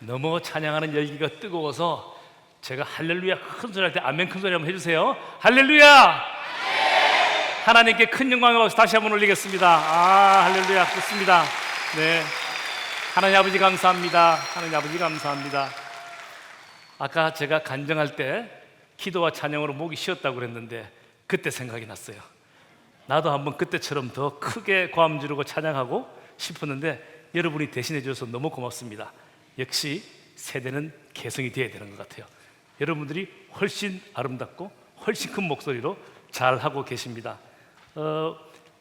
너무 찬양하는 열기가 뜨거워서 제가 할렐루야 큰 소리 할 때 아멘 큰 소리 한번 해주세요. 할렐루야! 하나님께 큰 영광을 받아서 다시 한번 올리겠습니다. 할렐루야, 좋습니다. 네, 하나님 아버지 감사합니다. 하나님 아버지 감사합니다. 아까 제가 간증할 때 기도와 찬양으로 목이 쉬었다고 그랬는데 그때 생각이 났어요. 나도 한번 그때처럼 더 크게 고함 지르고 찬양하고 싶었는데 여러분이 대신해 주셔서 너무 고맙습니다. 역시 세대는 개성이 되어야 되는 것 같아요. 여러분들이 훨씬 아름답고 훨씬 큰 목소리로 잘하고 계십니다.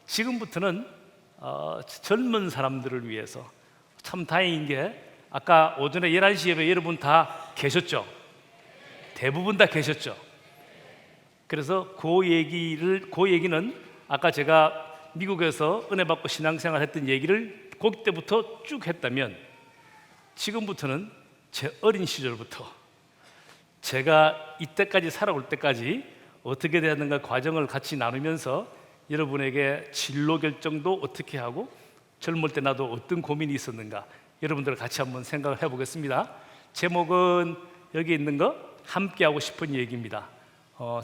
지금부터는 젊은 사람들을 위해서 참 다행인 게 아까 오전에 11시 예배 여러분 다 계셨죠? 대부분 다 계셨죠? 그래서 그 얘기는 아까 제가 미국에서 은혜 받고 신앙생활 했던 얘기를 그때부터 쭉 했다면 지금부터는 제 어린 시절부터 제가 이때까지 살아올 때까지 어떻게 되었는가 과정을 같이 나누면서 여러분에게 진로 결정도 어떻게 하고 젊을 때 나도 어떤 고민이 있었는가 여러분들 같이 한번 생각을 해보겠습니다. 제목은 여기 있는 거 함께 하고 싶은 얘기입니다.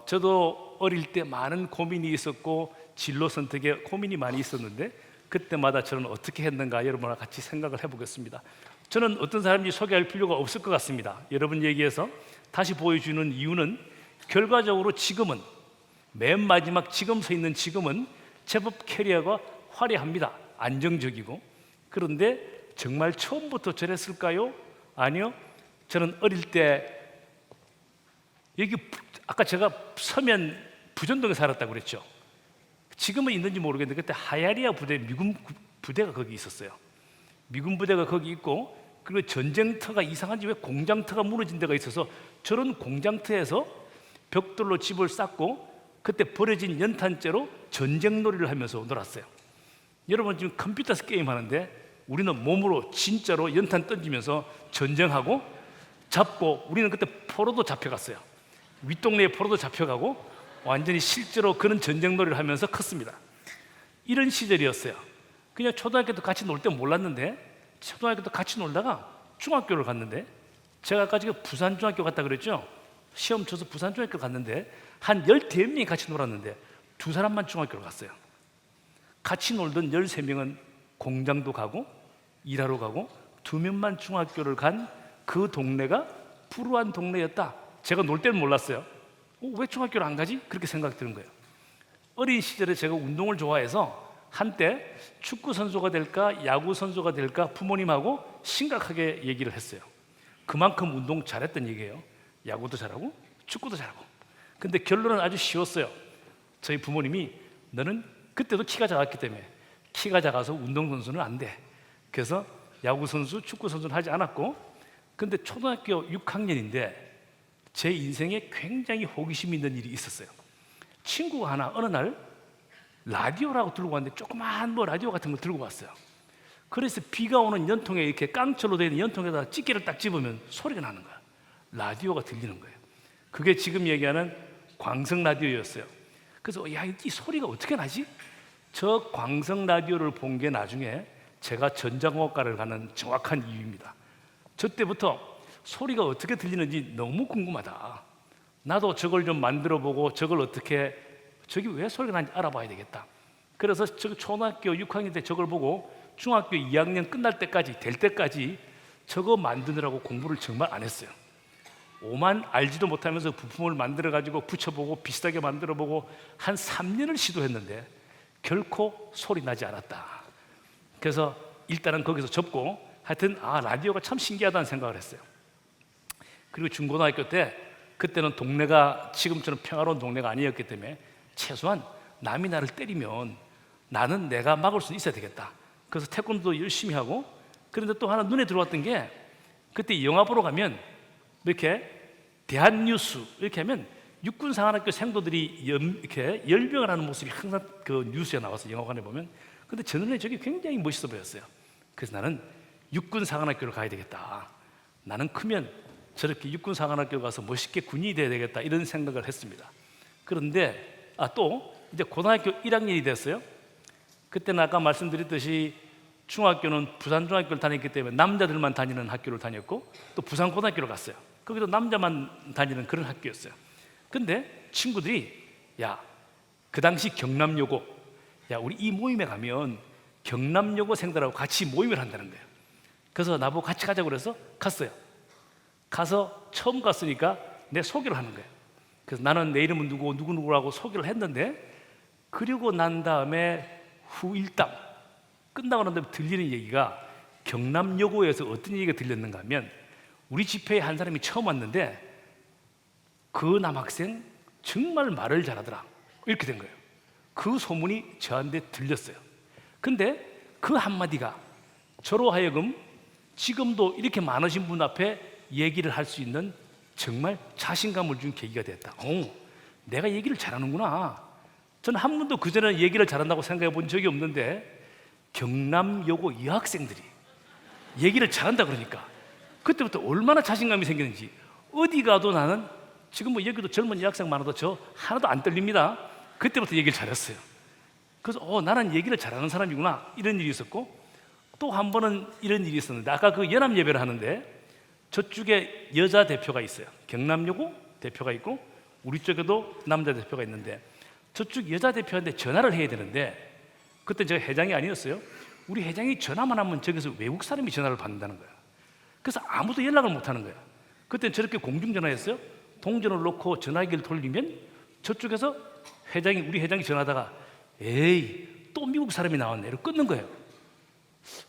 저도 어릴 때 많은 고민이 있었고 진로 선택에 고민이 많이 있었는데 그때마다 저는 어떻게 했는가 여러분과 같이 생각을 해보겠습니다. 저는 어떤 사람인지 소개할 필요가 없을 것 같습니다. 여러분 얘기해서 다시 보여주는 이유는 결과적으로 지금은 맨 마지막 지금 서 있는 지금은 제법 캐리어가 화려합니다. 안정적이고. 그런데 정말 처음부터 저랬을까요? 아니요. 저는 어릴 때 여기 아까 제가 서면 부전동에 살았다고 그랬죠. 지금은 있는지 모르겠는데 그때 하야리아 부대 미군 부대가 거기 있었어요. 미군 부대가 거기 있고 그리고 전쟁터가 이상한지 왜 공장터가 무너진 데가 있어서 저런 공장터에서 벽돌로 집을 쌓고 그때 버려진 연탄재로 전쟁놀이를 하면서 놀았어요. 여러분 지금 컴퓨터에서 게임하는데 우리는 몸으로 진짜로 연탄 던지면서 전쟁하고 잡고 우리는 그때 포로도 잡혀갔어요. 윗동네에 포로도 잡혀가고 완전히 실제로 그런 전쟁놀이를 하면서 컸습니다. 이런 시절이었어요. 그냥 초등학교 때 같이 놀 때 몰랐는데 초등학교 때 같이 놀다가 중학교를 갔는데 제가 아까 지금 부산중학교 갔다 그랬죠? 시험 쳐서 부산중학교 갔는데 한 15명이 같이 놀았는데 2사람만 중학교를 갔어요. 같이 놀던 13명은 공장도 가고 일하러 가고 2명만 중학교를 간 그 동네가 불우한 동네였다. 제가 놀 때는 몰랐어요. 왜 중학교를 안 가지? 그렇게 생각이 드는 거예요. 어린 시절에 제가 운동을 좋아해서 한때 축구 선수가 될까 야구 선수가 될까 부모님하고 심각하게 얘기를 했어요. 그만큼 운동 잘했던 얘기예요. 야구도 잘하고 축구도 잘하고. 근데 결론은 아주 쉬웠어요. 저희 부모님이 너는 그때도 키가 작았기 때문에 키가 작아서 운동선수는 안 돼. 그래서 야구 선수, 축구 선수는 하지 않았고 근데 초등학교 6학년인데 제 인생에 굉장히 호기심 있는 일이 있었어요. 친구가 하나 어느 날 라디오라고 들고 왔는데 조그만 라디오 같은 걸 들고 왔어요. 그래서 비가 오는 연통에 이렇게 깡철로 되어 있는 연통에다가 찌개를 딱 집으면 소리가 나는 거야. 라디오가 들리는 거예요. 그게 지금 얘기하는 광성 라디오였어요. 그래서 야, 이 소리가 어떻게 나지? 저 광성 라디오를 본 게 나중에 제가 전자공학과를 가는 정확한 이유입니다. 저 때부터 소리가 어떻게 들리는지 너무 궁금하다. 나도 저걸 좀 만들어 보고 저걸 어떻게 저기 왜 소리가 나는지 알아봐야 되겠다. 그래서 저 초등학교 6학년 때 저걸 보고 중학교 2학년 끝날 때까지 될 때까지 저거 만드느라고 공부를 정말 안 했어요. 오만 알지도 못하면서 부품을 만들어 가지고 붙여보고 비슷하게 만들어 보고 한 3년을 시도했는데 결코 소리 나지 않았다. 그래서 일단은 거기서 접고 하여튼 라디오가 참 신기하다는 생각을 했어요. 그리고 중고등학교 때 그때는 동네가 지금처럼 평화로운 동네가 아니었기 때문에 최소한 남이 나를 때리면 나는 내가 막을 수 있어야 되겠다. 그래서 태권도도 열심히 하고 그런데 또 하나 눈에 들어왔던 게 그때 영화 보러 가면 이렇게 대한뉴스 이렇게 하면 육군사관학교 생도들이 이렇게 열병을 하는 모습이 항상 그 뉴스에 나와서 영화관에 보면 근데 제 눈에 저게 굉장히 멋있어 보였어요. 그래서 나는 육군사관학교를 가야 되겠다. 나는 크면 저렇게 육군사관학교 가서 멋있게 군인이 돼야 되겠다 이런 생각을 했습니다. 그런데 또 이제 고등학교 1학년이 됐어요. 그때는 아까 말씀드렸듯이 중학교는 부산중학교를 다녔기 때문에 남자들만 다니는 학교를 다녔고 또 부산고등학교를 갔어요. 거기도 남자만 다니는 그런 학교였어요. 근데 친구들이 야, 그 당시 경남여고, 야, 우리 이 모임에 가면 경남여고생들하고 같이 모임을 한다는 거예요. 그래서 나보고 같이 가자고 그래서 갔어요. 가서 처음 갔으니까 내 소개를 하는 거예요. 그래서 나는 내 이름은 누구 누구라고 소개를 했는데, 그리고 난 다음에 후일담 끝나고 난 다음에 들리는 얘기가, 경남여고에서 어떤 얘기가 들렸는가 하면, 우리 집회에 한 사람이 처음 왔는데 그 남학생 정말 말을 잘하더라, 이렇게 된 거예요. 그 소문이 저한테 들렸어요. 근데 그 한마디가 저로 하여금 지금도 이렇게 많으신 분 앞에 얘기를 할 수 있는 정말 자신감을 준 계기가 됐다. 내가 얘기를 잘하는구나. 저는 한 번도 그전에는 얘기를 잘한다고 생각해 본 적이 없는데, 경남여고 여학생들이 얘기를 잘한다 그러니까 그때부터 얼마나 자신감이 생겼는지, 어디 가도 나는 지금 뭐 여기도 젊은 여학생 많아도 저 하나도 안 떨립니다. 그때부터 얘기를 잘했어요. 그래서 나는 얘기를 잘하는 사람이구나, 이런 일이 있었고, 또 한 번은 이런 일이 있었는데, 아까 그 연합 예배를 하는데 저쪽에 여자 대표가 있어요. 경남여고 대표가 있고 우리 쪽에도 남자 대표가 있는데, 저쪽 여자 대표한테 전화를 해야 되는데, 그때 제가 회장이 아니었어요. 우리 회장이 전화만 하면 저기서 외국 사람이 전화를 받는다는 거예요. 그래서 아무도 연락을 못 하는 거예요. 그때 저렇게 공중전화했어요. 동전을 놓고 전화기를 돌리면 저쪽에서 우리 회장이 전화하다가 에이 또 미국 사람이 나왔네 이러고 끊는 거예요.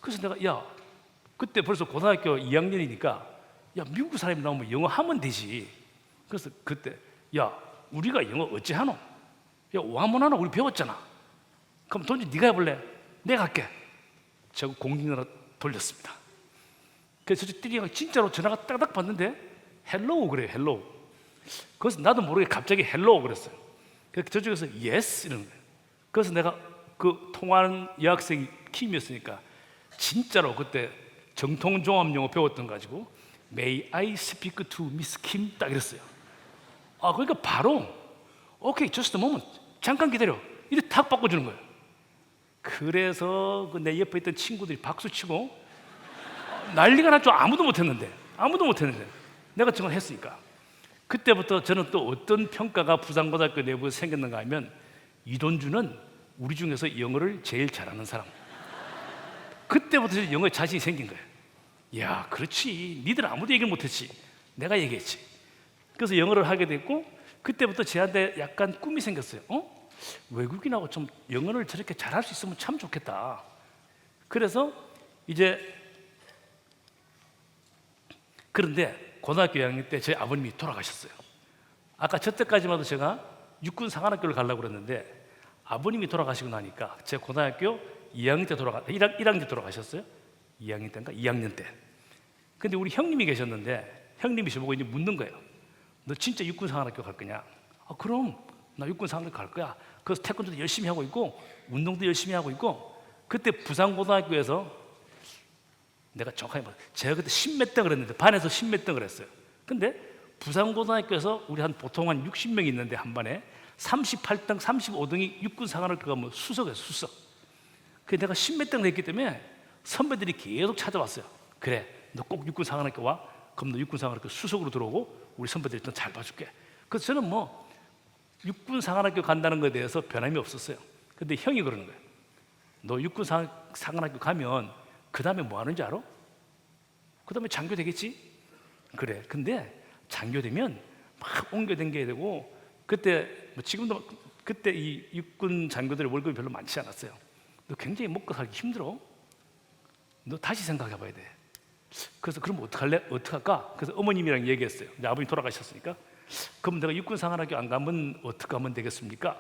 그래서 내가 그때 벌써 고등학교 2학년이니까 야, 미국 사람이 나오면 영어 하면 되지. 그래서 그때 우리가 영어 어찌 하노? 와문 하나 우리 배웠잖아. 그럼 돈지 네가 해볼래? 내가 할게. 제가 공중전화 돌렸습니다. 그래서 저 띠리가 진짜로 전화가 딱딱 받는데 헬로우 그래요. 헬로우. 그래서 나도 모르게 갑자기 헬로우 그랬어요. 그래서 저쪽에서 예스 이러는 거예요. 그래서 내가 그 통화하는 여학생이 킴이었으니까 진짜로 그때 정통종합영어 배웠던 거 가지고 May I speak to Miss Kim? 딱 이랬어요. 그러니까 바로 오케이, just a moment, 잠깐 기다려, 이렇게 탁 바꿔주는 거예요. 그래서 내 옆에 있던 친구들이 박수치고 난리가 났죠. 아무도 못했는데 내가 정말 했으니까. 그때부터 저는 또 어떤 평가가 부산고등학교 내부에 생겼는가 하면, 이돈주는 우리 중에서 영어를 제일 잘하는 사람. 그때부터 영어에 자신이 생긴 거예요. 야, 그렇지, 니들 아무도 얘기를 못했지, 내가 얘기했지. 그래서 영어를 하게 됐고, 그때부터 저한테 약간 꿈이 생겼어요. 외국인하고 좀 영어를 저렇게 잘할 수 있으면 참 좋겠다. 그래서 이제 그런데 고등학교 2학년 때 제 아버님이 돌아가셨어요. 아까 저 때까지만 해도 제가 육군 상한학교를 가려고 그랬는데, 아버님이 돌아가시고 나니까 제 고등학교 2학년 때 1학년 때 돌아가셨어요. 2학년 때인가? 2학년 때. 근데 우리 형님이 계셨는데, 형님이 저보고 이제 묻는 거예요. 너 진짜 육군 상한학교 갈 거냐? 그럼 나 육군 상한학교 갈 거야. 그래서 태권도도 열심히 하고 있고 운동도 열심히 하고 있고. 그때 부산고등학교에서 내가 정확하게 제가 그때 10몇 등을 했는데, 반에서 10몇 등을 했어요. 근데 부산고등학교에서 우리 보통 한 60명이 있는데 한 반에 38등, 35등이 육군 상한학교 가면 수석이에요, 수석. 그래서 내가 10몇 등을 했기 때문에 선배들이 계속 찾아왔어요. 그래, 너 꼭 육군 상한학교 와. 그럼 너 육군 상한학교 수석으로 들어오고 우리 선배들이 좀 잘 봐줄게. 그래서 저는 육군 상한학교 간다는 것에 대해서 변함이 없었어요. 근데 형이 그러는 거예요. 너 육군 상한학교 가면 그 다음에 뭐 하는지 알아? 그 다음에 장교 되겠지? 그래. 근데 장교 되면 막 옮겨 다녀야 되고, 그때 지금도 그때 이 육군 장교들의 월급이 별로 많지 않았어요. 너 굉장히 먹고 살기 힘들어. 너 다시 생각해 봐야 돼. 그래서 그럼 어떡할래? 어떡할까? 그래서 어머님이랑 얘기했어요. 이제 아버님 돌아가셨으니까. 그럼 내가 육군 상한학교 안 가면 어떻게 하면 되겠습니까?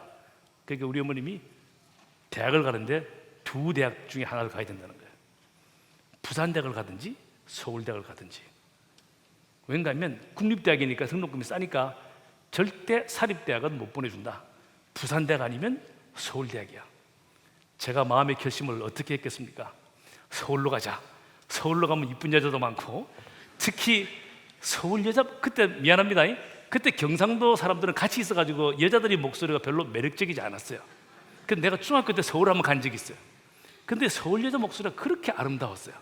그러니까 우리 어머님이 대학을 가는데 두 대학 중에 하나를 가야 된다는 거예요. 부산대학을 가든지 서울대학을 가든지. 왠가 하면 국립대학이니까 등록금이 싸니까 절대 사립대학은 못 보내준다. 부산대학 아니면 서울대학이야. 제가 마음의 결심을 어떻게 했겠습니까? 서울로 가자. 서울로 가면 이쁜 여자도 많고, 특히 서울 여자, 그때 미안합니다, 그때 경상도 사람들은 같이 있어가지고 여자들이 목소리가 별로 매력적이지 않았어요. 근데 내가 중학교 때 서울 한번 간 적이 있어요. 근데 서울 여자 목소리가 그렇게 아름다웠어요.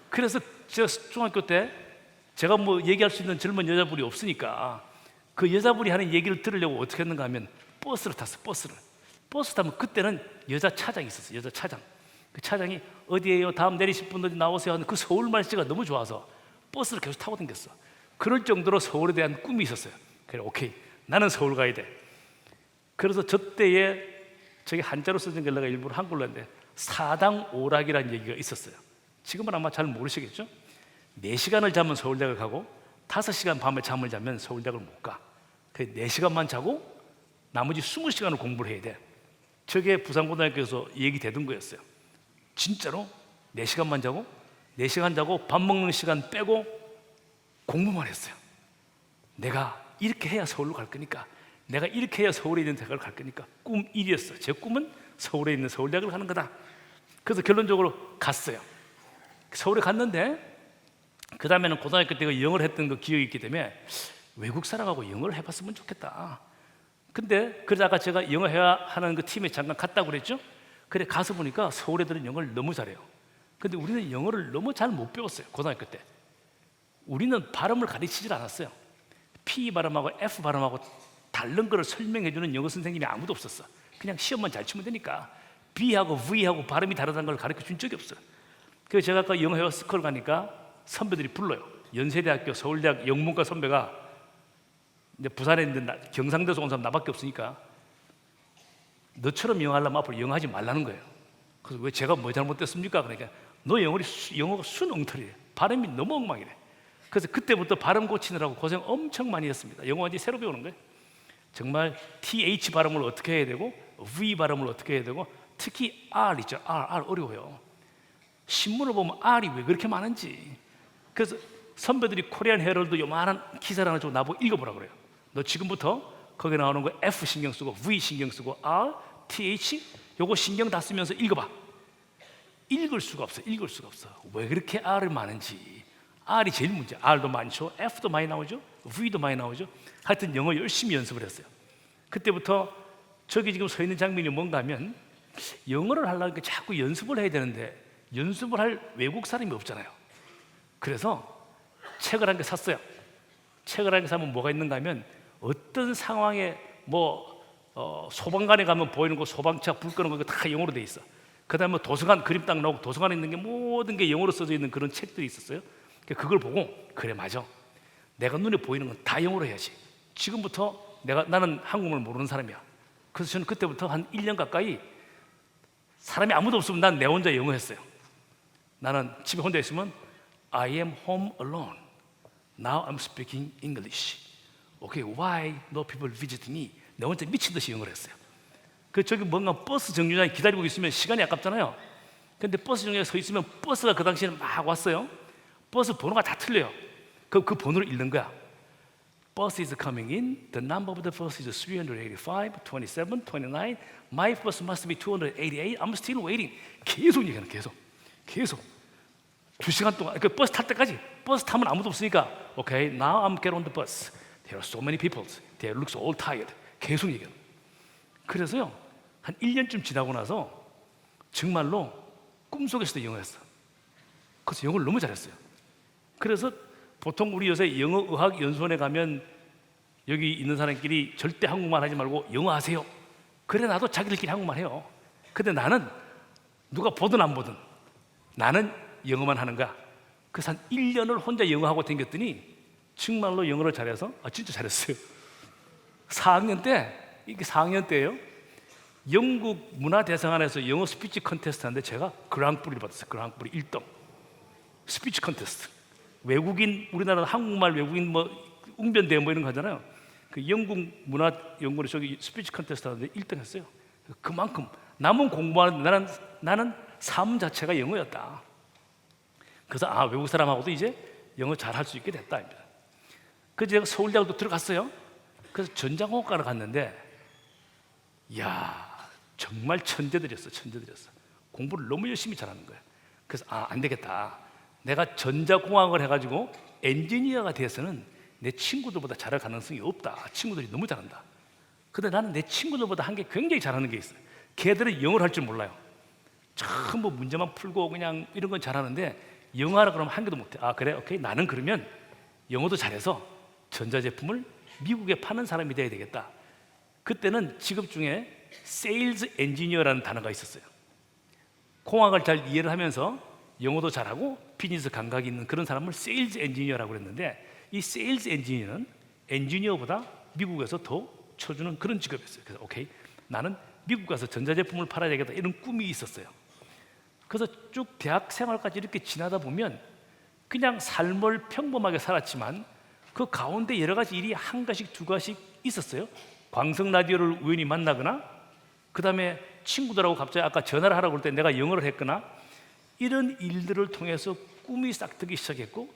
그래서 제가 중학교 때 제가 뭐 얘기할 수 있는 젊은 여자분이 없으니까 그 여자분이 하는 얘기를 들으려고 어떻게 했는가 하면 버스를 탔어요. 버스 타면 그때는 여자 차장이 있었어요. 여자 차장. 그 차장이 어디에요? 다음 내리실 분들 나오세요 하는 그 서울 말씨가 너무 좋아서 버스를 계속 타고 다녔어. 그럴 정도로 서울에 대한 꿈이 있었어요. 그래, 오케이, 나는 서울 가야 돼. 그래서 저 때에 저기 한자로 써진 걸 내가 일부러 한글로 했는데 사당오락이라는 얘기가 있었어요. 지금은 아마 잘 모르시겠죠? 4시간을 자면 서울대학을 가고 5시간 밤에 잠을 자면 서울대학을 못 가. 그 4시간만 자고 나머지 20시간을 공부를 해야 돼. 저게 부산고등학교에서 얘기되던 거였어요. 진짜로 4시간만 자고 4시간 자고 밥 먹는 시간 빼고 공부만 했어요. 내가 이렇게 해야 서울로 갈 거니까, 내가 이렇게 해야 서울에 있는 대학을 갈 거니까. 꿈 1이었어. 제 꿈은 서울에 있는 서울대학을 가는 거다. 그래서 결론적으로 갔어요. 서울에 갔는데 그 다음에는 고등학교 때 영어를 했던 그 기억이 있기 때문에 외국 사람하고 영어를 해봤으면 좋겠다. 근데 그러다가 제가 영어 해야 하는 그 팀에 잠깐 갔다고 그랬죠. 그래 가서 보니까 서울 애들은 영어를 너무 잘해요. 근데 우리는 영어를 너무 잘 못 배웠어요. 고등학교 때 우리는 발음을 가르치질 않았어요. P 발음하고 F 발음하고 다른 거를 설명해주는 영어 선생님이 아무도 없었어. 그냥 시험만 잘 치면 되니까 B하고 V하고 발음이 다르다는 걸 가르쳐 준 적이 없어요. 그래서 제가 아까 영어 회화 스쿨 가니까 선배들이 불러요. 연세대학교 서울대학 영문과 선배가 이제 부산에 있는 경상도에서 온 사람 나밖에 없으니까 너처럼 영어 하려면 앞으로 영어 하지 말라는 거예요. 그래서 왜 제가 뭐 잘못됐습니까? 그러니까 너 영어가 순 엉터리래. 발음이 너무 엉망이래. 그래서 그때부터 발음 고치느라고 고생 엄청 많이 했습니다. 영어 완전히 새로 배우는 거예요. 정말 TH 발음을 어떻게 해야 되고 V 발음을 어떻게 해야 되고 특히 R 있죠. R 어려워요. 신문을 보면 R이 왜 그렇게 많은지. 그래서 선배들이 코리안 헤럴드 요만한 기사를 하나 좀 나보고 읽어보라 그래요. 너 지금부터 거기 나오는 거 F 신경 쓰고 V 신경 쓰고 R, TH 요거 신경 다 쓰면서 읽어봐. 읽을 수가 없어. 왜 그렇게 R이 많은지. R이 제일 문제. R도 많죠. F도 많이 나오죠. V도 많이 나오죠. 하여튼 영어 열심히 연습을 했어요. 그때부터 저기 지금 서 있는 장면이 뭔가 하면 영어를 하려니까 자꾸 연습을 해야 되는데 연습을 할 외국 사람이 없잖아요. 그래서 책을 한 개 샀어요. 책을 한 개 사면 뭐가 있는가 하면 어떤 상황에 소방관에 가면 보이는 거 소방차 불 끄는 거 다 영어로 돼 있어. 그 다음에 도서관 그림 딱 나오고 도서관에 있는 게 모든 게 영어로 써져 있는 그런 책들이 있었어요. 그걸 보고 그래 맞아. 내가 눈에 보이는 건 다 영어로 해야지. 지금부터 나는 한국말 모르는 사람이야. 그래서 저는 그때부터 한 1년 가까이 사람이 아무도 없으면 난 내 혼자 영어 했어요. 나는 집에 혼자 있으면 I am home alone. Now I'm speaking English. Okay, why no people visit me? 내 혼자 미친 듯이 영어를 했어요. 저기 뭔가 버스 정류장에 기다리고 있으면 시간이 아깝잖아요. 근데 버스 정류장에 서 있으면 버스가 그 당시에는 막 왔어요. 버스 번호가 다 틀려요. 그 번호를 읽는 거야. Bus is coming in. The number of the bus is 385, 27, 29. My bus must be 288. I'm still waiting. 계속 얘기하는 계속. 2시간 동안 그 버스 탈 때까지. 버스 타면 아무도 없으니까 Okay, now I'm get on the bus. There are so many people. They look all tired. 계속 얘기해요. 그래서요 한 1년쯤 지나고 나서 정말로 꿈속에서도 영어했어. 그래서 영어를 너무 잘했어요. 그래서 보통 우리 요새 영어의학 연수원에 가면 여기 있는 사람끼리 절대 한국말 하지 말고 영어 하세요. 그래 나도 자기들끼리 한국말 해요. 근데 나는 누가 보든 안 보든 나는 영어만 하는 거야. 그래서 한 1년을 혼자 영어하고 다녔더니 정말로 영어를 잘해서 진짜 잘했어요. 4학년 때예요. 영국 문화대상안에서 영어 스피치 컨테스트 하는데 제가 그랑프리를 받았어요. 그랑프리 1등 스피치 컨테스트. 외국인 우리나라 한국말 외국인 웅변대회 이런 거 하잖아요. 그 영국 문화연구원 저기 스피치 컨테스트 하는데 1등 했어요. 그만큼 남은 공부하는데 나는 삶 자체가 영어였다. 그래서 외국 사람하고도 이제 영어 잘 할 수 있게 됐다. 그래서 제가 서울대학도 들어갔어요. 그래서 전자공학과를 갔는데 정말 천재들이었어. 공부를 너무 열심히 잘하는 거예요. 그래서 안 되겠다. 내가 전자공학을 해가지고 엔지니어가 돼서는 내 친구들보다 잘할 가능성이 없다. 친구들이 너무 잘한다. 근데 나는 내 친구들보다 한 게 굉장히 잘하는 게 있어요. 걔들은 영어를 할 줄 몰라요. 전부 문제만 풀고 그냥 이런 건 잘하는데 영어하라 그러면 한 개도 못해. 아 그래? 오케이. 나는 그러면 영어도 잘해서 전자제품을 미국에 파는 사람이 돼야 되겠다. 그때는 직업 중에 세일즈 엔지니어라는 단어가 있었어요. 공학을 잘 이해를 하면서 영어도 잘하고 비즈니스 감각이 있는 그런 사람을 세일즈 엔지니어라고 그랬는데, 이 세일즈 엔지니어는 엔지니어보다 미국에서 더 쳐주는 그런 직업이었어요. 그래서 오케이, 나는 미국 가서 전자제품을 팔아야 되겠다, 이런 꿈이 있었어요. 그래서 쭉 대학 생활까지 이렇게 지나다 보면 그냥 삶을 평범하게 살았지만 그 가운데 여러 가지 일이 한 가지씩 두 가지씩 있었어요. 광성 라디오를 우연히 만나거나, 그 다음에 친구들하고 갑자기 아까 전화를 하라고 할 때 내가 영어를 했거나, 이런 일들을 통해서 꿈이 싹트기 시작했고,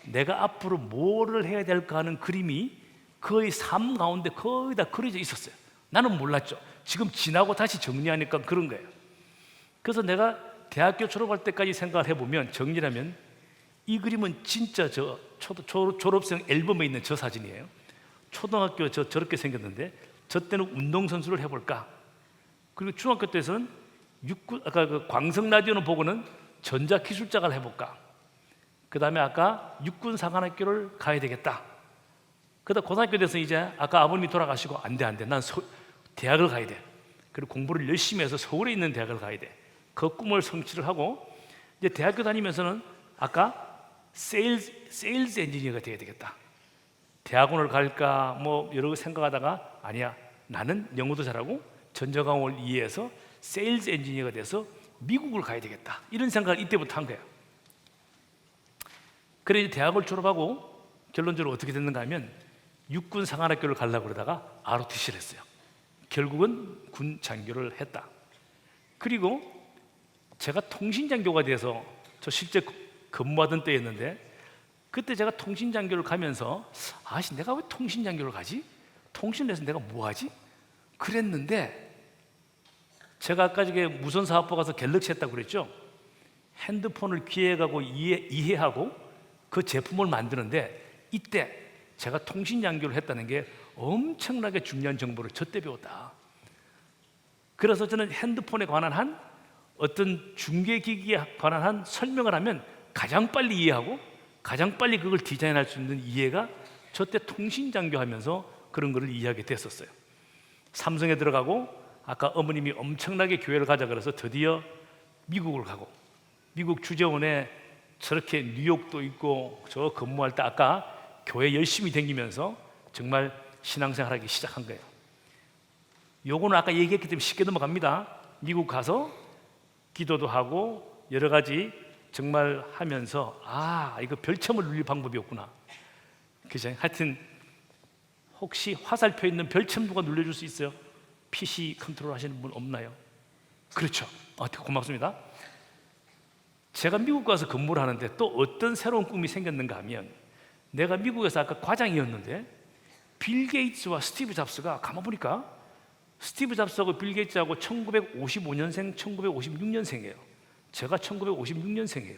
내가 앞으로 뭐를 해야 될까 하는 그림이 거의 삶 가운데 거의 다 그려져 있었어요. 나는 몰랐죠. 지금 지나고 다시 정리하니까 그런 거예요. 그래서 내가 대학교 졸업할 때까지 생각을 해보면, 정리하면 이 그림은 진짜 저 졸업생 앨범에 있는 저 사진이에요. 초등학교 저렇게 생겼는데 저 때는 운동선수를 해볼까. 그리고 중학교 때에서는 아까 그 광성 라디오는 보고는 전자기술자를 해볼까. 그 다음에 아까 육군사관학교를 가야 되겠다. 그다음 고등학교 돼서 이제 아까 아버님이 돌아가시고 안 돼, 난 대학을 가야 돼. 그리고 공부를 열심히 해서 서울에 있는 대학을 가야 돼. 그 꿈을 성취를 하고 이제 대학교 다니면서는 아까 세일즈 엔지니어가 돼야 되겠다. 대학원을 갈까 뭐 여러 가지 생각하다가 아니야, 나는 영어도 잘하고 전자공학을 이해해서 세일즈 엔지니어가 돼서 미국을 가야 되겠다, 이런 생각을 이때부터 한 거예요. 그래 이제 대학을 졸업하고 결론적으로 어떻게 됐는가 하면 육군사관학교를 가려고 그러다가 ROTC를 했어요. 결국은 군 장교를 했다. 그리고 제가 통신장교가 돼서, 저 실제 근무하던 때였는데, 그때 제가 통신장교를 가면서 아씨, 내가 왜 통신장교를 가지? 통신을 해서 내가 뭐 하지? 그랬는데, 제가 아까 저게 무선사업부 가서 갤럭시 했다고 그랬죠? 핸드폰을 기획하고 이해하고 그 제품을 만드는데, 이때 제가 통신장교를 했다는 게 엄청나게 중요한 정보를 저때 배웠다. 그래서 저는 핸드폰에 관한 한 어떤 중계기기에 관한 한 설명을 하면 가장 빨리 이해하고 가장 빨리 그걸 디자인할 수 있는 이해가 저때 통신장교 하면서 그런 거를 이해하게 됐었어요. 삼성에 들어가고 아까 어머님이 엄청나게 교회를 가자 그래서 드디어 미국을 가고, 미국 주재원에 저렇게 뉴욕도 있고 저 근무할 때 아까 교회 열심히 다니면서 정말 신앙생활하기 시작한 거예요. 요거는 아까 얘기했기 때문에 쉽게 넘어갑니다. 미국 가서 기도도 하고 여러 가지 정말 하면서 이거 별첨을 눌릴 방법이었구나. 그죠? 하여튼 혹시 화살표 있는 별첨 누가 눌러줄 수 있어요? PC 컨트롤 하시는 분 없나요? 그렇죠. 고맙습니다. 제가 미국 가서 근무를 하는데 또 어떤 새로운 꿈이 생겼는가 하면, 내가 미국에서 아까 과장이었는데 빌 게이츠와 스티브 잡스가 가만 보니까 스티브 잡스하고 빌 게이츠하고 1955년생, 1956년생이에요. 제가 1956년생이에요.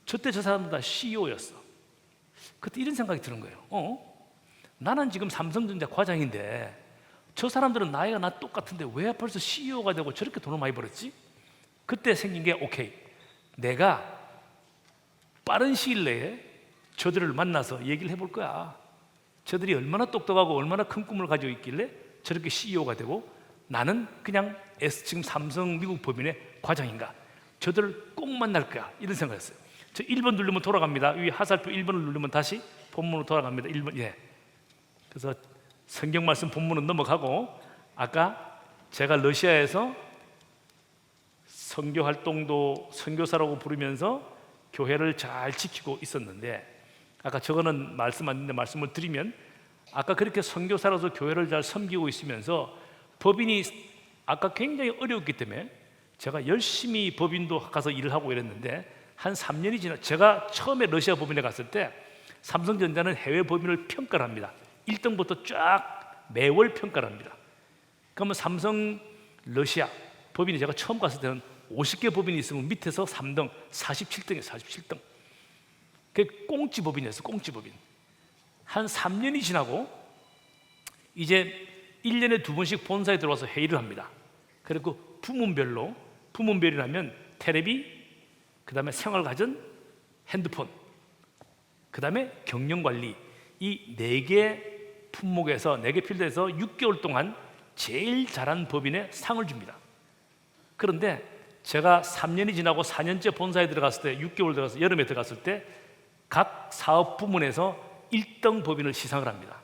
저때 저 사람들 다 CEO였어. 그때 이런 생각이 드는 거예요. 나는 지금 삼성전자 과장인데 저 사람들은 나이가 나 똑같은데 왜 벌써 CEO가 되고 저렇게 돈을 많이 벌었지? 그때 생긴 게 오케이, 내가 빠른 시일 내에 저들을 만나서 얘기를 해볼 거야. 저들이 얼마나 똑똑하고 얼마나 큰 꿈을 가지고 있길래 저렇게 CEO가 되고 나는 그냥 지금 삼성 미국 법인의 과장인가? 저들을 꼭 만날 거야, 이런 생각했어요. 저 1번 누르면 돌아갑니다. 위 화살표 1번을 누르면 다시 본문으로 돌아갑니다. 1번. 예. 그래서 성경 말씀 본문은 넘어가고, 아까 제가 러시아에서 선교 활동도 선교사라고 부르면서 교회를 잘 지키고 있었는데, 아까 저거는 말씀 안 됐는데 말씀을 드리면, 아까 그렇게 선교사로서 교회를 잘 섬기고 있으면서 법인이 아까 굉장히 어려웠기 때문에 제가 열심히 법인도 가서 일을 하고 이랬는데, 한 3년이 지나 제가 처음에 러시아 법인에 갔을 때 삼성전자는 해외 법인을 평가를 합니다. 1등부터 쫙 매월 평가를 합니다. 그러면 삼성 러시아 법인이 제가 처음 갔을 때는 50개 법인이 있으면 밑에서 3등, 47등이에요. 47등. 그게 꽁지 법인이었어. 꽁지 법인. 한 3년이 지나고 이제 1년에 2번씩 본사에 들어와서 회의를 합니다. 그리고 부문별로 품문별이라면 테레비, 그 다음에 생활가전, 핸드폰, 그 다음에 경영관리, 이 4개 품목에서 4개 필드에서 6개월 동안 제일 잘한 법인에 상을 줍니다. 그런데 제가 3년이 지나고 4년째 본사에 들어갔을 때, 6개월 들어가서 여름에 들어갔을 때 각 사업 부문에서 1등 법인을 시상을 합니다.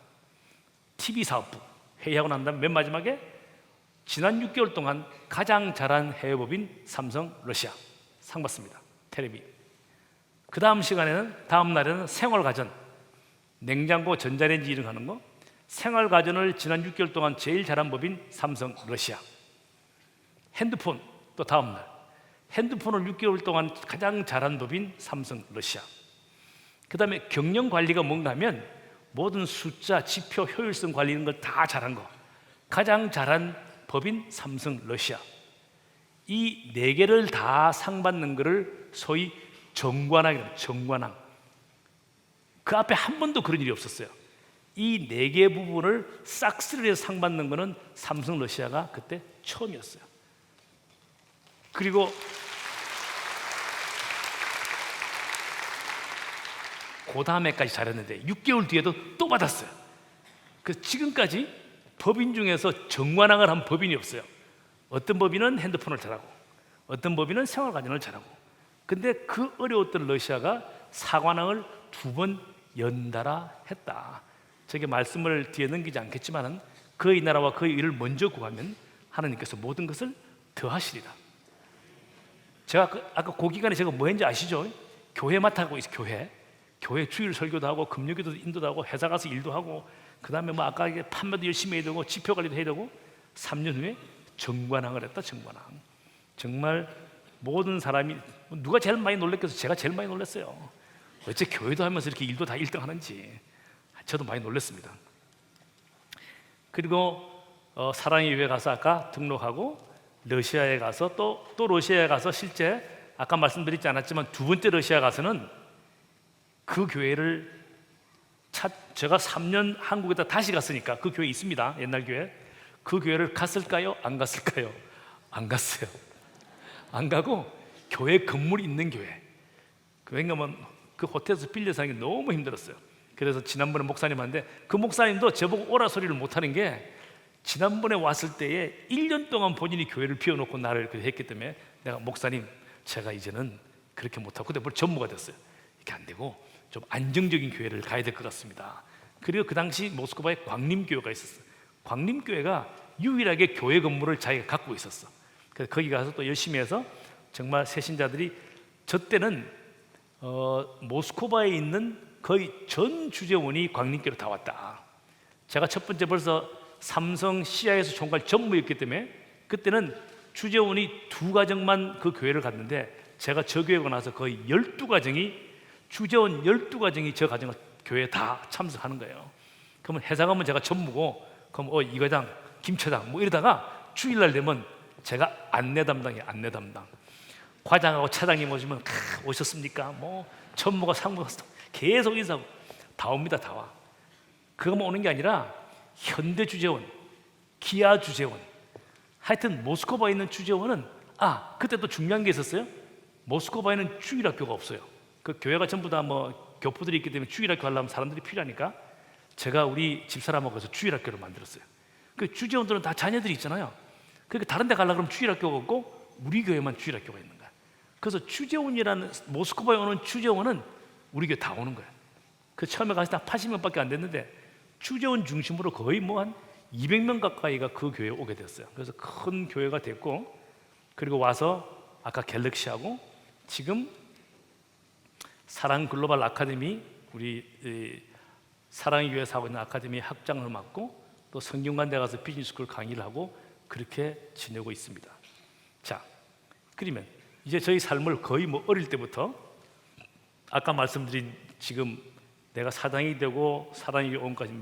TV 사업부 회의하고 난 다음에 맨 마지막에 지난 6개월 동안 가장 잘한 해외 법인 삼성 러시아 상 받습니다. 테레비. 그 다음 시간에는, 다음 날에는 생활가전, 냉장고, 전자레인지 이런 거 하는 거, 생활가전을 지난 6개월 동안 제일 잘한 법인 삼성 러시아. 핸드폰, 또 다음 날 핸드폰을 6개월 동안 가장 잘한 법인 삼성 러시아. 그 다음에 경영관리가 뭔가 하면 모든 숫자, 지표, 효율성 관리 이런 걸 다 잘한 거, 가장 잘한 법인 삼성 러시아. 이 4개를 다 상 받는 거를 소위 정관왕이라고. 정관왕. 그 앞에 한 번도 그런 일이 없었어요. 이 4개 부분을 싹쓸이해서 상 받는 거는 삼성 러시아가 그때 처음이었어요. 그리고 그 다음에까지 잘했는데 6개월 뒤에도 또 받았어요. 그래서 지금까지 법인 중에서 정관왕을 한 법인이 없어요. 어떤 법인은 핸드폰을 잘하고, 어떤 법인은 생활가전을 잘하고. 근데 그 어려웠던 러시아가 사관왕을 2번 연달아 했다. 저게 말씀을 뒤에 넘기지 않겠지만은 그의 나라와 그의 일을 먼저 구하면 하나님께서 모든 것을 더하시리라. 제가 아까 그 기간에 제가 뭐 했는지 아시죠? 교회 맡아가고 있어요. 교회 주일 설교도 하고, 금요기도 인도도 하고, 회사 가서 일도 하고, 그 다음에 뭐 아까 판매도 열심히 해야 되고, 지표 관리도 해야 되고. 3년 후에 정관왕을 했다. 정관왕. 정말 모든 사람이, 누가 제일 많이 놀랬겠어요? 제가 제일 많이 놀랐어요. 어째 교회도 하면서 이렇게 일도 다 1등 하는지. 저도 많이 놀랐습니다. 그리고 사랑의 교회 가서 아까 등록하고, 러시아에 가서 또 러시아에 가서 실제 아까 말씀드리지 않았지만 2번째 러시아 가서는 그 교회를 제가 3년 한국에다 다시 갔으니까 그 교회 있습니다. 옛날 교회. 그 교회를 갔을까요? 안 갔을까요? 안 갔어요. 안 가고 교회 건물이 있는 교회. 왜냐면 그 호텔에서 빌려 사는 게 너무 힘들었어요. 그래서 지난번에 목사님한테, 그 목사님도 저보고 오라 소리를 못하는 게 지난번에 왔을 때에 1년 동안 본인이 교회를 비워놓고 나를 했기 때문에 내가, 목사님 제가 이제는 그렇게 못하고, 그때 뭘 전무가 됐어요. 이렇게 안 되고 좀 안정적인 교회를 가야 될 것 같습니다. 그리고 그 당시 모스크바에 광림교회가 있었어요. 광림교회가 유일하게 교회 건물을 자기가 갖고 있었어. 그래서 거기 가서 또 열심히 해서 정말 새신자들이, 저 때는 모스크바에 있는 거의 전 주재원이 광림교회로 다 왔다. 제가 첫 번째 벌써 삼성 시아에서 총괄 전무였기 때문에 그때는 주재원이 2가정만 그 교회를 갔는데, 제가 저 교회가 나서 거의 12가정이, 주재원 12가정이 저 가정을 교회에 다 참석하는 거예요. 그러면 회사 가면 제가 전무고, 그럼 이 과장, 김 차장 뭐 이러다가 주일날 되면 제가 안내 담당이에요. 안내 담당. 과장하고 차장님 오시면 오셨습니까? 뭐 전무가 상무가 계속 인사하고 다 옵니다. 다 와. 그거만 오는 게 아니라 현대 주재원, 기아 주재원, 하여튼 모스크바에 있는 주재원은, 그때 또 중요한 게 있었어요. 모스크바에는 주일학교가 없어요. 그 교회가 전부 다 뭐 교포들이 있기 때문에 주일학교 하려면 사람들이 필요하니까 제가 우리 집사람하고 해서 주일학교를 만들었어요. 그 주재원들은 다 자녀들이 있잖아요. 그러니까 다른 데 가려고 그러면 주일학교가 없고 우리 교회만 주일학교가 있는 거야. 그래서 주재원이라는, 모스크바에 오는 주재원은 우리 교회 다 오는 거야. 그 처음에 갔을 때 80명밖에 안 됐는데 주재원 중심으로 거의 뭐 한 200명 가까이가 그 교회에 오게 됐어요. 그래서 큰 교회가 됐고, 그리고 와서 아까 갤럭시하고 지금 사랑 글로벌 아카데미, 우리 사랑의 교회에서 하고 있는 아카데미 학장을 맡고, 또 성균관대 가서 비즈니스스쿨 강의를 하고 그렇게 지내고 있습니다. 자, 그러면 이제 저희 삶을 거의 뭐 어릴 때부터 아까 말씀드린, 지금 내가 사장이 되고 사랑의 교회 온까지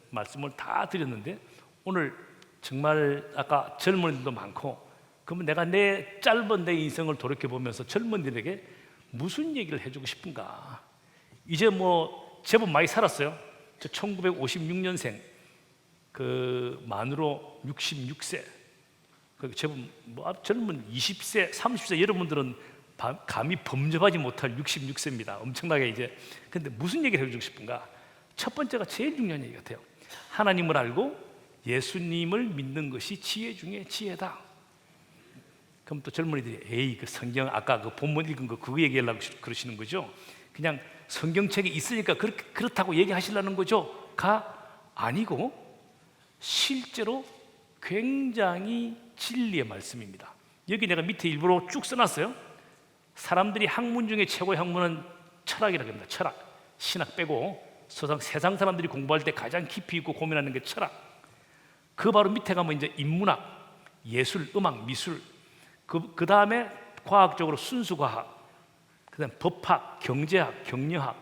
말씀을 다 드렸는데, 오늘 정말 아까 젊은이들도 많고, 그러면 내가 내 짧은 내 인생을 돌이켜보면서 젊은이들에게 무슨 얘기를 해주고 싶은가? 이제 뭐 제법 많이 살았어요. 저 1956년생, 그 만으로 66세. 제법 젊은 20세, 30세 여러분들은 감히 범접하지 못할 66세입니다. 엄청나게 이제. 근데 무슨 얘기를 해주고 싶은가? 첫 번째가 제일 중요한 얘기 같아요. 하나님을 알고 예수님을 믿는 것이 지혜 중에 지혜다. 그럼 또 젊은이들이 에이 그 성경 아까 그 본문 읽은 거 그거 얘기하려고 그러시는 거죠? 그냥 성경책에 있으니까 그렇다고 얘기하시려는 거죠? 가 아니고 실제로 굉장히 진리의 말씀입니다. 여기 내가 밑에 일부러 쭉 써놨어요. 사람들이 학문 중에 최고의 학문은 철학이라고 합니다. 철학, 신학 빼고 세상 사람들이 공부할 때 가장 깊이 있고 고민하는 게 철학. 그 바로 밑에 가면 이제 인문학, 예술, 음악, 미술. 그 다음에 과학적으로 순수과학, 그 다음 법학, 경제학, 경영학.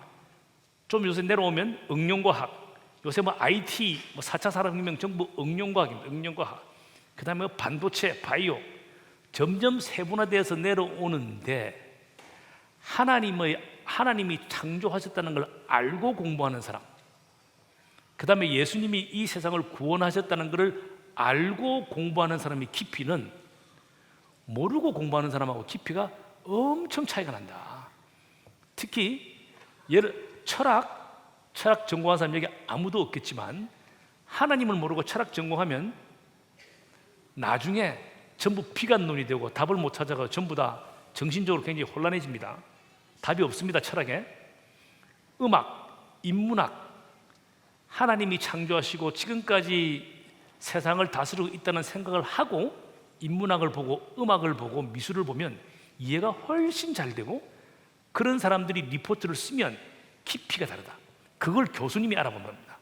좀 요새 내려오면 응용과학. 요새 뭐 IT, 뭐 4차 산업혁명 전부 응용과학입니다. 응용과학. 그 다음에 반도체, 바이오. 점점 세분화되어서 내려오는데 하나님이 창조하셨다는 걸 알고 공부하는 사람, 그 다음에 예수님이 이 세상을 구원하셨다는 것을 알고 공부하는 사람의 깊이는 모르고 공부하는 사람하고 깊이가 엄청 차이가 난다. 특히 철학 전공한 사람 여기 아무도 없겠지만 하나님을 모르고 철학 전공하면 나중에 전부 비관론이 되고 답을 못 찾아가 전부 다 정신적으로 굉장히 혼란해집니다. 답이 없습니다. 철학에. 음악, 인문학, 하나님이 창조하시고 지금까지 세상을 다스리고 있다는 생각을 하고 인문학을 보고 음악을 보고 미술을 보면 이해가 훨씬 잘 되고, 그런 사람들이 리포트를 쓰면 깊이가 다르다. 그걸 교수님이 알아본 겁니다.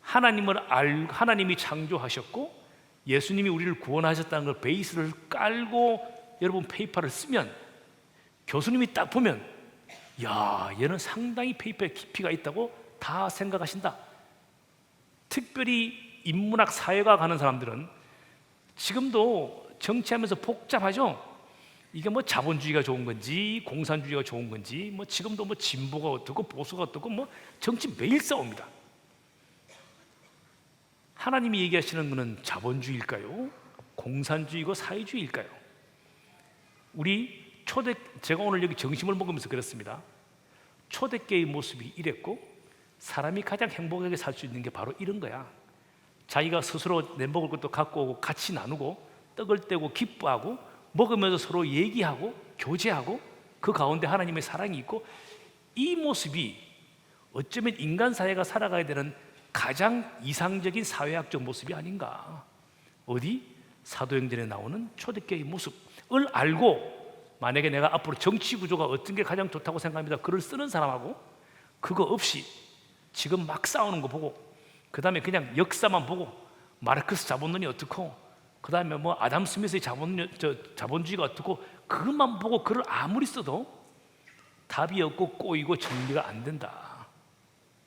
하나님이 창조하셨고 예수님이 우리를 구원하셨다는 걸 베이스를 깔고 여러분 페이퍼를 쓰면 교수님이 딱 보면 야, 얘는 상당히 페이퍼에 깊이가 있다고 다 생각하신다. 특별히 인문학 사회과학 하는 사람들은 지금도 정치하면서 복잡하죠. 이게 뭐 자본주의가 좋은 건지 공산주의가 좋은 건지, 뭐 지금도 뭐 진보가 어떻고 보수가 어떻고 뭐 정치 매일 싸웁니다. 하나님이 얘기하시는 것은 자본주의일까요? 공산주의고 사회주의일까요? 제가 오늘 여기 점심을 먹으면서 그랬습니다. 초대교회의 모습이 이랬고 사람이 가장 행복하게 살 수 있는 게 바로 이런 거야. 자기가 스스로 내 먹을 것도 갖고 오고 같이 나누고 떡을 떼고 기뻐하고 먹으면서 서로 얘기하고 교제하고 그 가운데 하나님의 사랑이 있고, 이 모습이 어쩌면 인간 사회가 살아가야 되는 가장 이상적인 사회학적 모습이 아닌가. 어디? 사도행전에 나오는 초대교회의 모습을 알고 만약에 내가 앞으로 정치 구조가 어떤 게 가장 좋다고 생각합니다, 글을 쓰는 사람하고 그거 없이 지금 막 싸우는 거 보고, 그 다음에 그냥 역사만 보고 마르크스 자본론이 어떻고 그 다음에 뭐 아담 스미스의 자본주의가 어떻고 그것만 보고 글을 아무리 써도 답이 없고 꼬이고 정리가 안 된다.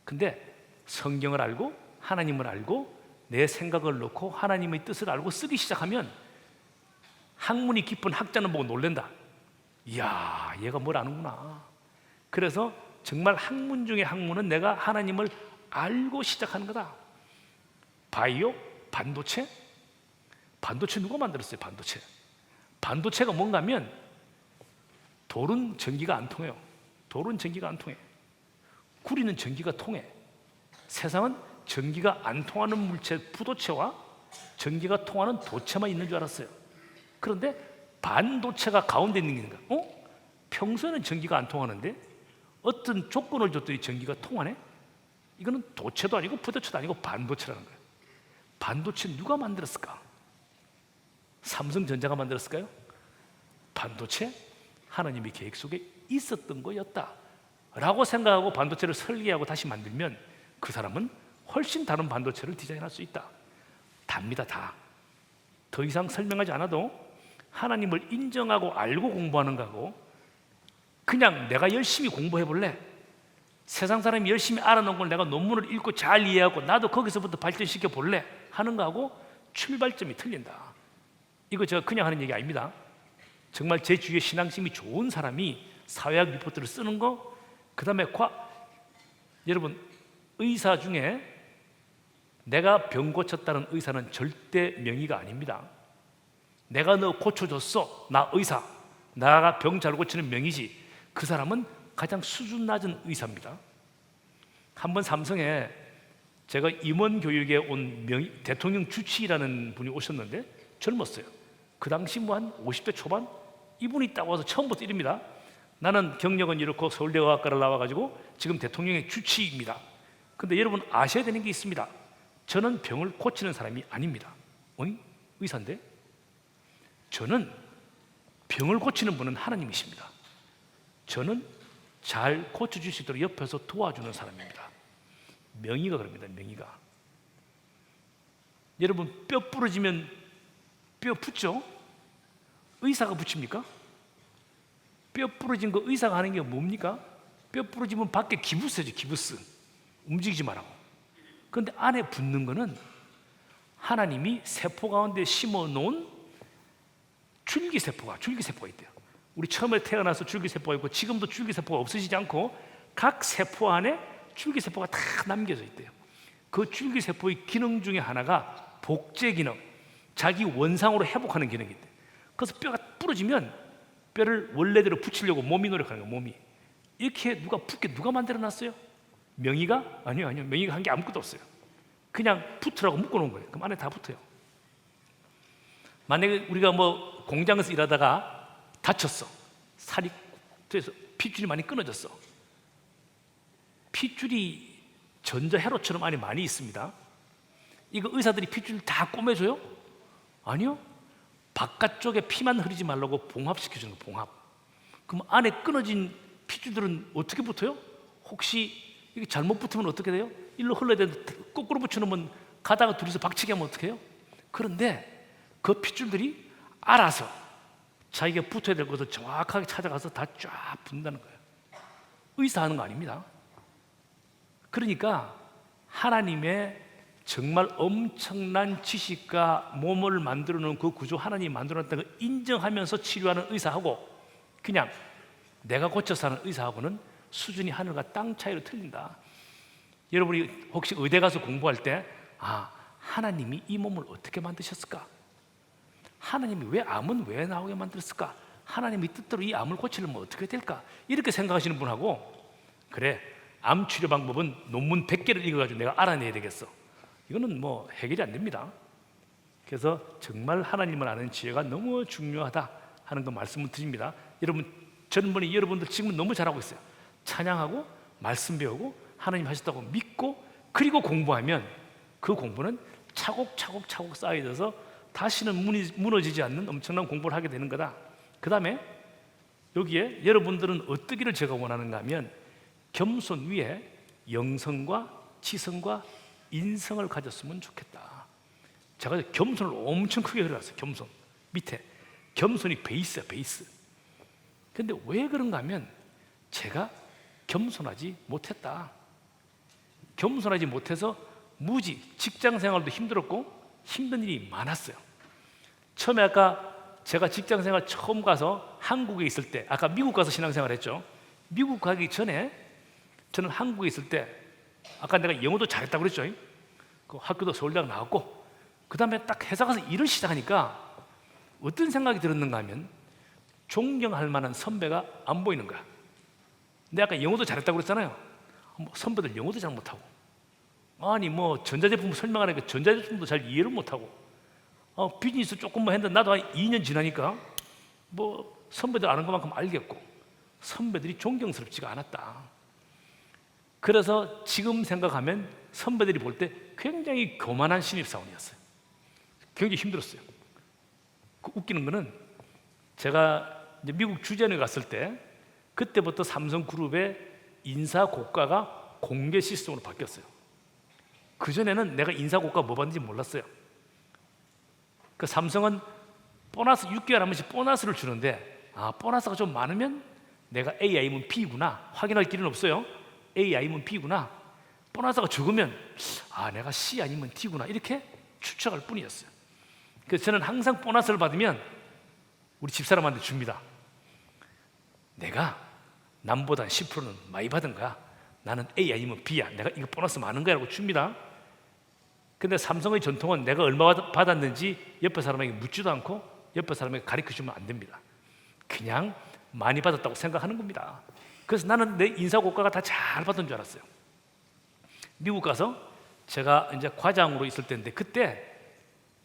근데 성경을 알고 하나님을 알고 내 생각을 넣고 하나님의 뜻을 알고 쓰기 시작하면 학문이 깊은 학자는 보고 놀란다. 이야, 얘가 뭘 아는구나. 그래서 정말 학문 중에 학문은 내가 하나님을 알고 시작하는 거다. 바이오, 반도체 누가 만들었어요? 반도체가 뭔가 하면 돌은 전기가 안 통해요. 구리는 전기가 통해. 세상은 전기가 안 통하는 물체, 부도체와 전기가 통하는 도체만 있는 줄 알았어요. 그런데 반도체가 가운데 있는 게 평소에는 전기가 안 통하는데 어떤 조건을 줬더니 전기가 통하네? 이거는 도체도 아니고 부도체도 아니고 반도체라는 거예요. 반도체 누가 만들었을까? 삼성전자가 만들었을까요? 반도체? 하나님의 계획 속에 있었던 거였다 라고 생각하고 반도체를 설계하고 다시 만들면 그 사람은 훨씬 다른 반도체를 디자인할 수 있다. 답니다. 다. 더 이상 설명하지 않아도 하나님을 인정하고 알고 공부하는 거하고 그냥 내가 열심히 공부해 볼래, 세상 사람이 열심히 알아놓은 걸 내가 논문을 읽고 잘 이해하고 나도 거기서부터 발전시켜 볼래 하는 거하고 출발점이 틀린다. 이거 제가 그냥 하는 얘기 아닙니다. 정말 제 주위에 신앙심이 좋은 사람이 사회학 리포트를 쓰는 거, 그 다음에 여러분 의사 중에 내가 병 고쳤다는 의사는 절대 명의가 아닙니다. 내가 너 고쳐줬어. 나 의사. 나가 병 잘 고치는 명의지. 그 사람은 가장 수준 낮은 의사입니다. 한번 삼성에 제가 임원 교육에 온 대통령 주치의라는 분이 오셨는데 젊었어요. 그 당시 뭐 한 50대 초반? 이분이 딱 와서 처음부터 이릅니다. 나는 경력은 이렇고 서울대의학과를 나와가지고 지금 대통령의 주치의입니다. 근데 여러분 아셔야 되는 게 있습니다. 저는 병을 고치는 사람이 아닙니다. 어이? 의사인데? 저는 병을 고치는 분은 하나님이십니다. 저는 잘 고쳐줄 수 있도록 옆에서 도와주는 사람입니다. 명의가 그럽니다. 명의가. 여러분 뼈 부러지면 뼈 붙죠? 의사가 붙입니까? 뼈 부러진 거 의사가 하는 게 뭡니까? 뼈 부러지면 밖에 기부스죠. 기부스. 움직이지 말라고. 그런데 안에 붙는 거는 하나님이 세포 가운데 심어놓은 줄기세포가 있대요. 우리 처음에 태어나서 줄기세포가 있고 지금도 줄기세포가 없어지지 않고 각 세포 안에 줄기세포가 다 남겨져 있대요. 그 줄기세포의 기능 중에 하나가 복제 기능, 자기 원상으로 회복하는 기능이 있대요. 그래서 뼈가 부러지면 뼈를 원래대로 붙이려고 몸이 노력하는 거예요. 몸이. 이렇게 누가 붙게 누가 만들어놨어요? 명의가? 아니요. 명의가 한 게 아무것도 없어요. 그냥 붙으라고 묶어놓은 거예요. 그럼 안에 다 붙어요. 만약에 우리가 뭐 공장에서 일하다가 다쳤어. 살이 돼서 핏줄이 많이 끊어졌어. 핏줄이 전자회로처럼 안에 많이 있습니다. 이거 의사들이 핏줄 다 꼬매줘요? 아니요. 바깥쪽에 피만 흐르지 말라고 봉합시켜주는 거예요. 봉합. 그럼 안에 끊어진 핏줄들은 어떻게 붙어요? 혹시 이게 잘못 붙으면 어떻게 돼요? 일로 흘러야 되는데 거꾸로 붙여놓으면 가다가 둘이서 박치기 하면 어떻게 해요? 그런데 그 핏줄들이 알아서 자기가 붙어야 될 곳을 정확하게 찾아가서 다 쫙 붙는다는 거예요. 의사 하는 거 아닙니다. 그러니까 하나님의 정말 엄청난 지식과 몸을 만들어 놓은 그 구조, 하나님이 만들어 놨다는 걸 인정하면서 치료하는 의사하고 그냥 내가 고쳐서 하는 의사하고는 수준이 하늘과 땅 차이로 틀린다. 여러분이 혹시 의대 가서 공부할 때 하나님이 이 몸을 어떻게 만드셨을까? 하나님이 왜 암은 왜 나오게 만들었을까? 하나님이 뜻대로 이 암을 고치려면 어떻게 될까? 이렇게 생각하시는 분하고 그래, 암 치료 방법은 논문 100개를 읽어가지고 내가 알아내야 되겠어. 이거는 뭐 해결이 안 됩니다. 그래서 정말 하나님을 아는 지혜가 너무 중요하다 하는 거 말씀을 드립니다. 여러분 젊은이 여러분들 지금 너무 잘하고 있어요. 찬양하고 말씀 배우고 하나님 하셨다고 믿고 그리고 공부하면 그 공부는 차곡차곡 쌓여져서 다시는 무너지지 않는 엄청난 공부를 하게 되는 거다. 그 다음에 여기에 여러분들은 어떠기를 제가 원하는가 하면 겸손 위에 영성과 지성과 인성을 가졌으면 좋겠다. 제가 겸손을 엄청 크게 그려놨어요. 겸손 밑에 겸손이 베이스야. 베이스. 근데 왜 그런가 하면 제가 겸손하지 못했다. 겸손하지 못해서 무지 직장생활도 힘들었고 힘든 일이 많았어요. 처음에 아까 제가 직장생활 처음 가서 한국에 있을 때, 아까 미국 가서 신앙생활 했죠. 미국 가기 전에 저는 한국에 있을 때 아까 내가 영어도 잘했다고 그랬죠. 그 학교도 서울대학 나왔고 그 다음에 딱 회사 가서 일을 시작하니까 어떤 생각이 들었는가 하면 존경할 만한 선배가 안 보이는 거야. 내가 아까 영어도 잘했다고 그랬잖아요. 선배들 영어도 잘 못하고 아니 뭐 전자제품 설명하니까 전자제품도 잘 이해를 못하고 비즈니스 조금만 했는데 나도 한 2년 지나니까 뭐 선배들 아는 것만큼 알겠고 선배들이 존경스럽지가 않았다. 그래서 지금 생각하면 선배들이 볼 때 굉장히 교만한 신입사원이었어요. 굉장히 힘들었어요. 그 웃기는 거는 제가 이제 미국 주재원에 갔을 때 그때부터 삼성그룹의 인사 고가가 공개 시스템으로 바뀌었어요. 그전에는 내가 인사 고가 뭐 받는지 몰랐어요. 그 삼성은 보너스 6개월 한 번씩 보너스를 주는데 보너스가 좀 많으면 내가 A 아니면 B구나 확인할 길은 없어요. A 아니면 B구나. 보너스가 적으면 내가 C 아니면 D구나 이렇게 추측할 뿐이었어요. 그래서 저는 항상 보너스를 받으면 우리 집사람한테 줍니다. 내가 남보다 10%는 많이 받은 거야. 나는 A 아니면 B야. 내가 이거 보너스 많은 거라고 줍니다. 근데 삼성의 전통은 내가 얼마 받았는지 옆에 사람에게 묻지도 않고 옆에 사람에게 가르쳐주면 안 됩니다. 그냥 많이 받았다고 생각하는 겁니다. 그래서 나는 내 인사고과가 다 잘 받은 줄 알았어요. 미국 가서 제가 이제 과장으로 있을 때인데, 그때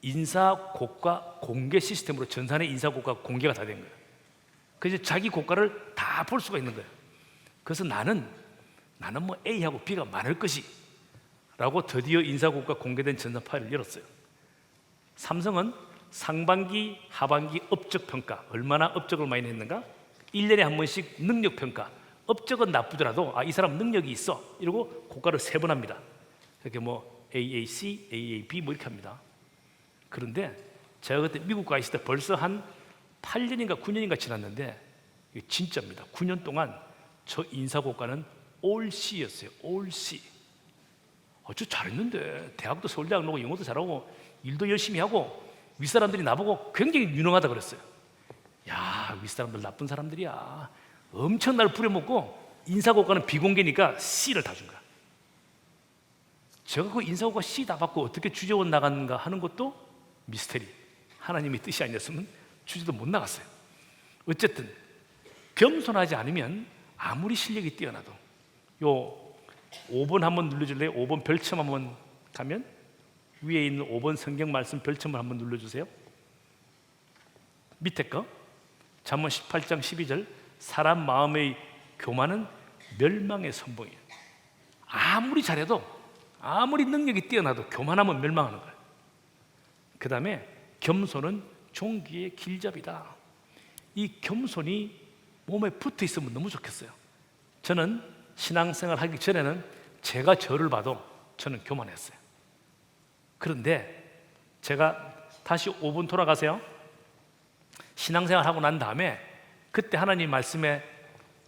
인사고과 공개 시스템으로 전산의 인사고과 공개가 다 된 거예요. 그래서 자기 고과를 다 볼 수가 있는 거예요. 그래서 나는 뭐 A하고 B가 많을 것이 라고 드디어 인사고과 공개된 전산 파일을 열었어요. 삼성은 상반기, 하반기 업적평가, 얼마나 업적을 많이 했는가, 1년에 한 번씩 능력평가, 업적은 나쁘더라도 이 사람 능력이 있어 이러고 고과를 3번 합니다. 이렇게 뭐 AAC, AAB 뭐 이렇게 합니다. 그런데 제가 그때 미국 가 있을 때 벌써 한 8년인가 9년인가 지났는데, 이게 진짜입니다. 9년 동안 저 인사고과는 All C였어요. All C. 저 잘했는데, 대학도 서울대학 나오고 영어도 잘하고 일도 열심히 하고 윗사람들이 나보고 굉장히 유능하다 그랬어요. 야, 윗사람들 나쁜 사람들이야. 엄청 날 부려먹고 인사고과는 비공개니까 C를 다 준 거야. 제가 그 인사고과 C 다 받고 어떻게 주재원 나갔는가 하는 것도 미스테리. 하나님의 뜻이 아니었으면 주제도 못 나갔어요. 어쨌든 겸손하지 않으면 아무리 실력이 뛰어나도, 요 5번 한번 눌러줄래요? 5번 별첨 한번 가면 위에 있는 5번 성경 말씀 별첨을 한번 눌러주세요. 밑에 거 잠언 18장 12절, 사람 마음의 교만은 멸망의 선봉이에요. 아무리 잘해도, 아무리 능력이 뛰어나도 교만하면 멸망하는 거예요. 그 다음에 겸손은 종기의 길잡이다. 이 겸손이 몸에 붙어 있으면 너무 좋겠어요. 저는 신앙생활 하기 전에는 제가 저를 봐도 저는 교만했어요. 그런데 제가 다시 5분 돌아가세요. 신앙생활 하고 난 다음에 그때 하나님 말씀에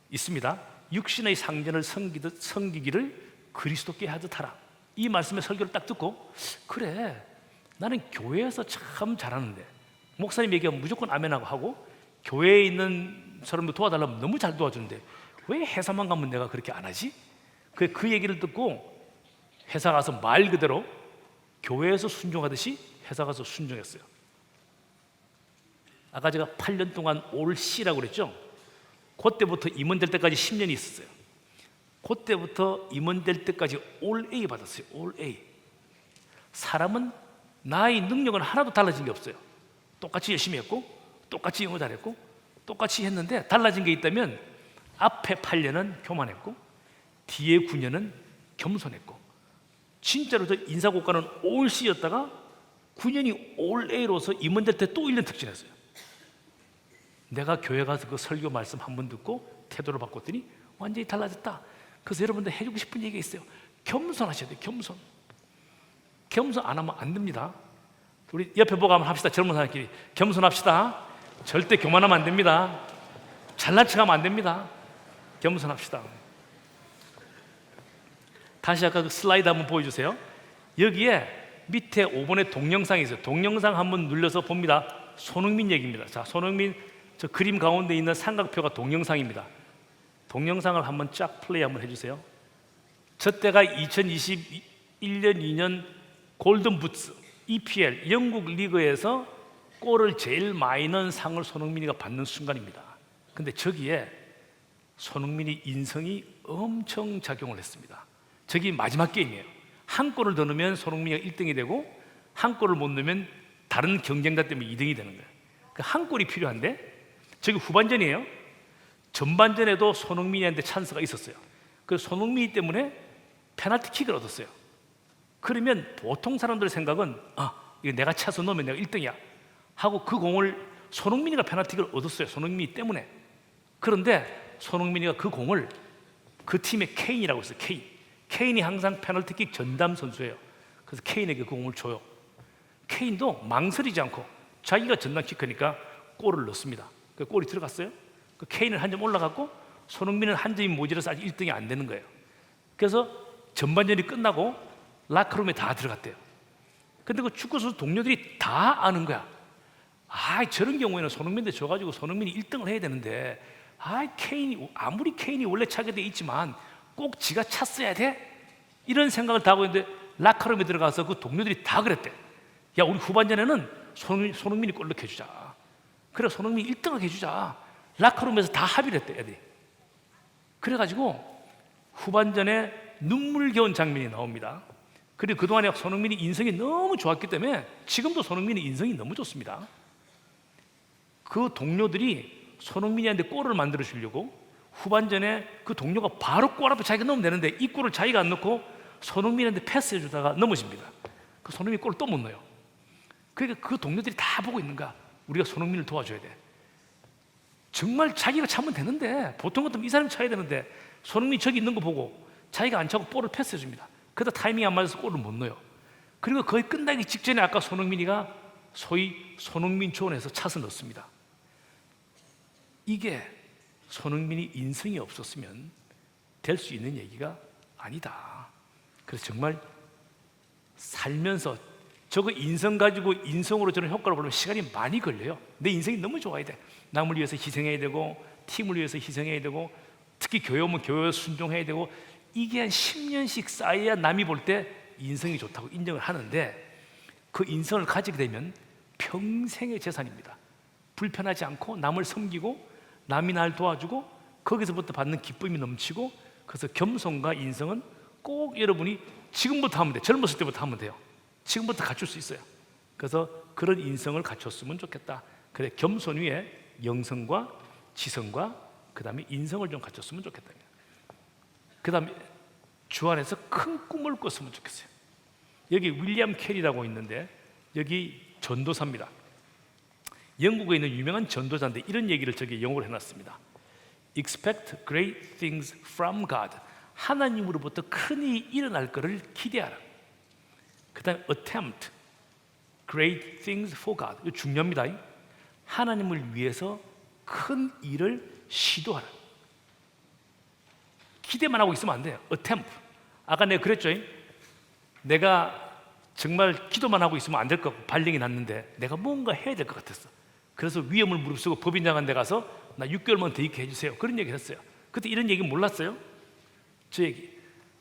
있습니다. 육신의 상전을 섬기기를 그리스도께 하듯 하라. 이 말씀의 설교를 딱 듣고, 그래, 나는 교회에서 참 잘하는데, 목사님 얘기하면 무조건 아멘하고 하고, 교회에 있는 사람들 도와달라면 너무 잘 도와주는데 왜 회사만 가면 내가 그렇게 안 하지? 그 얘기를 듣고 회사 가서 말 그대로 교회에서 순종하듯이 회사 가서 순종했어요. 아까 제가 8년 동안 올 C라고 그랬죠? 그때부터 임원될 때까지 10년이 있었어요. 그때부터 임원될 때까지 올 A 받았어요. 올 A. 사람은 나의 능력은 하나도 달라진 게 없어요. 똑같이 열심히 했고, 똑같이 영어 잘했고, 똑같이 했는데 달라진 게 있다면 앞에 8년은 교만했고 뒤에 9년은 겸손했고, 진짜로 저 인사고과는 올 C였다가 9년이 올 A로서 임원될 때 또 1년 특진했어요. 내가 교회 가서 그 설교 말씀 한 번 듣고 태도를 바꿨더니 완전히 달라졌다. 그래서 여러분들 해주고 싶은 얘기가 있어요. 겸손하셔야 돼요. 겸손. 겸손 안 하면 안 됩니다. 우리 옆에 보고 한번 합시다. 젊은 사람끼리 겸손합시다. 절대 교만하면 안 됩니다. 잘난 척하면 안 됩니다. 겸손합시다. 다시 아까 그 슬라이드 한번 보여주세요. 여기에 밑에 5번에 동영상이 있어요. 동영상 한번 눌러서 봅니다. 손흥민 얘기입니다. 자, 손흥민 저 그림 가운데 있는 삼각표가 동영상입니다. 동영상을 한번 쫙 플레이 한번 해주세요. 저 때가 2021년 2년 골든 부츠 EPL 영국 리그에서 골을 제일 많이 넣은 상을 손흥민이가 받는 순간입니다. 근데 저기에 손흥민이 인성이 엄청 작용을 했습니다. 저기 마지막 게임이에요. 한 골을 더 넣으면 손흥민이가 1등이 되고 한 골을 못 넣으면 다른 경쟁자 때문에 2등이 되는 거예요. 한 골이 필요한데 저기 후반전이에요. 전반전에도 손흥민이한테 찬스가 있었어요. 그래서 손흥민이 때문에 페널티킥을 얻었어요. 그러면 보통 사람들의 생각은 이거 내가 차서 넣으면 내가 1등이야 하고 그 공을 손흥민이가 페널티킥을 얻었어요. 손흥민이 때문에. 그런데 손흥민이가 그 공을 그 팀의 케인이라고 있어요. 케인이 항상 페널티킥 전담 선수예요. 그래서 케인에게 그 공을 줘요. 케인도 망설이지 않고 자기가 전담 키커니까 골을 넣습니다. 그 골이 들어갔어요. 그 케인은 한 점 올라갔고 손흥민은 한 점이 모자라서 아직 1등이 안 되는 거예요. 그래서 전반전이 끝나고 라커룸에 다 들어갔대요. 근데 그 축구선수 동료들이 다 아는 거야. 저런 경우에는 손흥민한테 줘가지고 손흥민이 1등을 해야 되는데 아무리 케인이 원래 차게 돼 있지만 꼭 지가 찼어야 돼? 이런 생각을 다 하고 있는데 라커룸에 들어가서 그 동료들이 다 그랬대. 야, 우리 후반전에는 손흥민이 골 넣게 해주자. 그래 손흥민이 1등하게 해주자. 라커룸에서 다 합의를 했대 애들이. 그래가지고 후반전에 눈물겨운 장면이 나옵니다. 그리고 그동안에 손흥민이 인성이 너무 좋았기 때문에 지금도 손흥민의 인성이 너무 좋습니다. 그 동료들이 손흥민이한테 골을 만들어 주려고 후반전에 그 동료가 바로 골 앞에 자기가 넣으면 되는데 이 골을 자기가 안 넣고 손흥민한테 패스해 주다가 넘어집니다. 그 손흥민이 골을 또 못 넣어요. 그러니까 그 동료들이 다 보고 있는 거야. 우리가 손흥민을 도와줘야 돼. 정말 자기가 차면 되는데 보통 같으면 이 사람이 차야 되는데 손흥민이 저기 있는 거 보고 자기가 안 차고 볼을 패스해 줍니다. 그러다 타이밍이 안 맞아서 골을 못 넣어요. 그리고 거의 끝나기 직전에 아까 손흥민이가 소위 손흥민 존에서 차서 넣습니다. 이게 손흥민이 인성이 없었으면 될 수 있는 얘기가 아니다. 그래서 정말 살면서 저거 인성 가지고 인성으로 저런 효과를 보려면 시간이 많이 걸려요. 내 인성이 너무 좋아야 돼. 남을 위해서 희생해야 되고 팀을 위해서 희생해야 되고 특히 교회 오면 교회에 순종해야 되고 이게 한 10년씩 쌓여야 남이 볼 때 인성이 좋다고 인정을 하는데 그 인성을 가지게 되면 평생의 재산입니다. 불편하지 않고 남을 섬기고 남이 날 도와주고 거기서부터 받는 기쁨이 넘치고 그래서 겸손과 인성은 꼭 여러분이 지금부터 하면 돼. 젊었을 때부터 하면 돼요. 지금부터 갖출 수 있어요. 그래서 그런 인성을 갖췄으면 좋겠다. 그래 겸손 위에 영성과 지성과 그 다음에 인성을 좀 갖췄으면 좋겠다. 그 다음에 주 안에서 큰 꿈을 꿨으면 좋겠어요. 여기 윌리엄 캐리라고 있는데 여기 전도사입니다. 영국에 있는 유명한 전도자인데 이런 얘기를 저기 영어로 해놨습니다. Expect great things from God. 하나님으로부터 큰 일이 일어날 것을 기대하라. 그 다음에 attempt great things for God. 이거 중요합니다. 하나님을 위해서 큰 일을 시도하라. 기대만 하고 있으면 안 돼요. attempt. 아까 내가 그랬죠. 내가 정말 기도만 하고 있으면 안 될 것 같고 발령이 났는데 내가 뭔가 해야 될 것 같았어. 그래서 위험을 무릅쓰고 법인장한 데 가서 나 6개월만 더 있게 해주세요. 그런 얘기를 했어요. 그때 이런 얘기 몰랐어요? 저 얘기.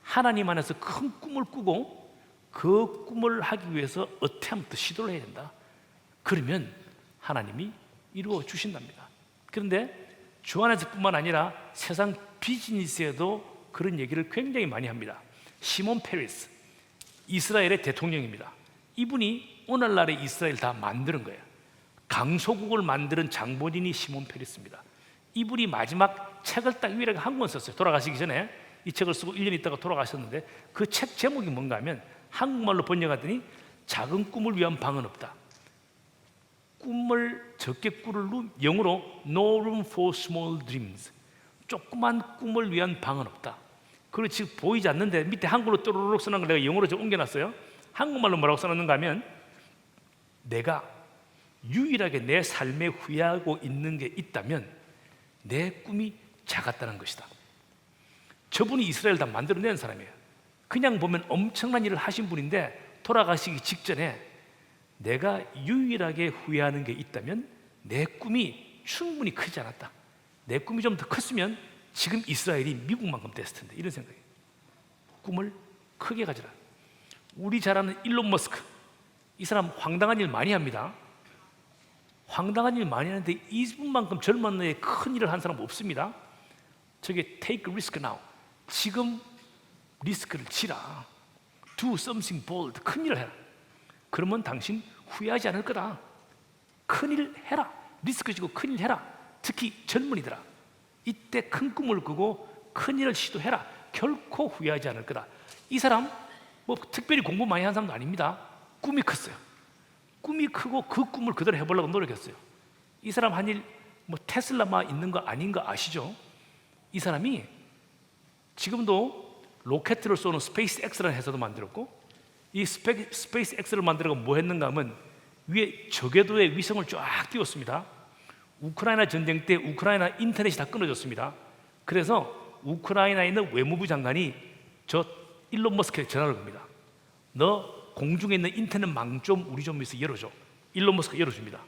하나님 안에서 큰 꿈을 꾸고 그 꿈을 하기 위해서 attempt, 시도를 해야 된다. 그러면 하나님이 이루어 주신답니다. 그런데 주 안에서뿐만 아니라 세상 비즈니스에도 그런 얘기를 굉장히 많이 합니다. 시몬 페리스, 이스라엘의 대통령입니다. 이분이 오늘날의 이스라엘 다 만드는 거예요. 강소국을 만드는 장본인이 시몬 페리스입니다. 이분이 마지막 책을 딱 유일하게 한 권 썼어요. 돌아가시기 전에 이 책을 쓰고 1년 있다가 돌아가셨는데 그 책 제목이 뭔가 하면 한국말로 번역하더니 작은 꿈을 위한 방은 없다. 꿈을 적게 꾸를 영어로 No room for small dreams. 조그만 꿈을 위한 방은 없다. 그리고 지금 보이지 않는데 밑에 한글로 또르륵 써놓은 걸 내가 영어로 좀 옮겨놨어요. 한국말로 뭐라고 써놨는가 하면 내가 유일하게 내 삶에 후회하고 있는 게 있다면 내 꿈이 작았다는 것이다. 저분이 이스라엘 다 만들어낸 사람이에요. 그냥 보면 엄청난 일을 하신 분인데 돌아가시기 직전에 내가 유일하게 후회하는 게 있다면 내 꿈이 충분히 크지 않았다. 내 꿈이 좀 더 컸으면 지금 이스라엘이 미국만큼 됐을 텐데 이런 생각이에요. 꿈을 크게 가지라. 우리 잘 아는 일론 머스크, 이 사람 황당한 일 많이 합니다. 황당한 일 많이 하는데 이분만큼 젊은 나이에 큰 일을 한 사람 없습니다. 저게 take risk now. 지금 리스크를 지라. Do something bold. 큰 일을 해라. 그러면 당신 후회하지 않을 거다. 큰 일 해라. 리스크 지고 큰 일 해라. 특히 젊은이들아, 이때 큰 꿈을 꾸고 큰 일을 시도해라. 결코 후회하지 않을 거다. 이 사람 뭐 특별히 공부 많이 한 사람도 아닙니다. 꿈이 컸어요. 꿈이 크고 그 꿈을 그대로 해보려고 노력했어요. 이 사람 한 일 뭐 테슬라만 있는 거 아닌 거 아시죠? 이 사람이 지금도 로켓을 쏘는 스페이스 X라는 회사도 만들었고, 이 스페이스 X를 만들어서 뭐 했는가 하면 위에 저궤도에 위성을 쫙 띄웠습니다. 우크라이나 전쟁 때 우크라이나 인터넷이 다 끊어졌습니다. 그래서 우크라이나에 있는 외무부 장관이 저 일론 머스크에 전화를 겁니다. 너 공중에 있는 인터넷망 좀 우리 좀 위해서 열어줘. 일론 머스크가 열어줍니다.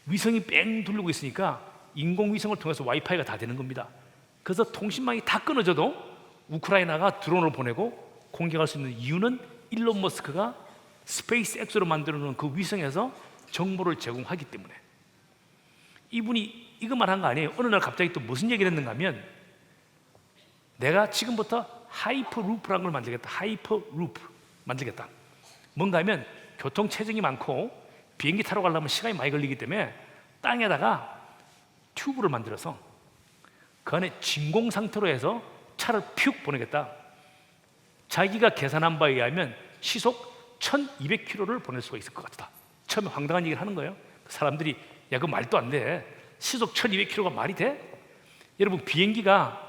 위성이 뺑 돌리고 있으니까 인공위성을 통해서 와이파이가 다 되는 겁니다. 그래서 통신망이 다 끊어져도 우크라이나가 드론을 보내고 공격할 수 있는 이유는 일론 머스크가 스페이스 X로 만들어 놓은 그 위성에서 정보를 제공하기 때문에. 이분이 이것만 한 거 아니에요. 어느 날 갑자기 또 무슨 얘기를 했는가 하면, 내가 지금부터 하이퍼 루프라는 걸 만들겠다. 하이퍼 루프 만들겠다. 뭔가 하면 교통 체증이 많고 비행기 타러 가려면 시간이 많이 걸리기 때문에 땅에다가 튜브를 만들어서 그 안에 진공 상태로 해서 차를 퓨 보내겠다. 자기가 계산한 바에 의하면 시속 1200km를 보낼 수가 있을 것 같다. 처음에 황당한 얘기를 하는 거예요. 사람들이 야, 그 말도 안 돼. 시속 1200km가 말이 돼? 여러분, 비행기가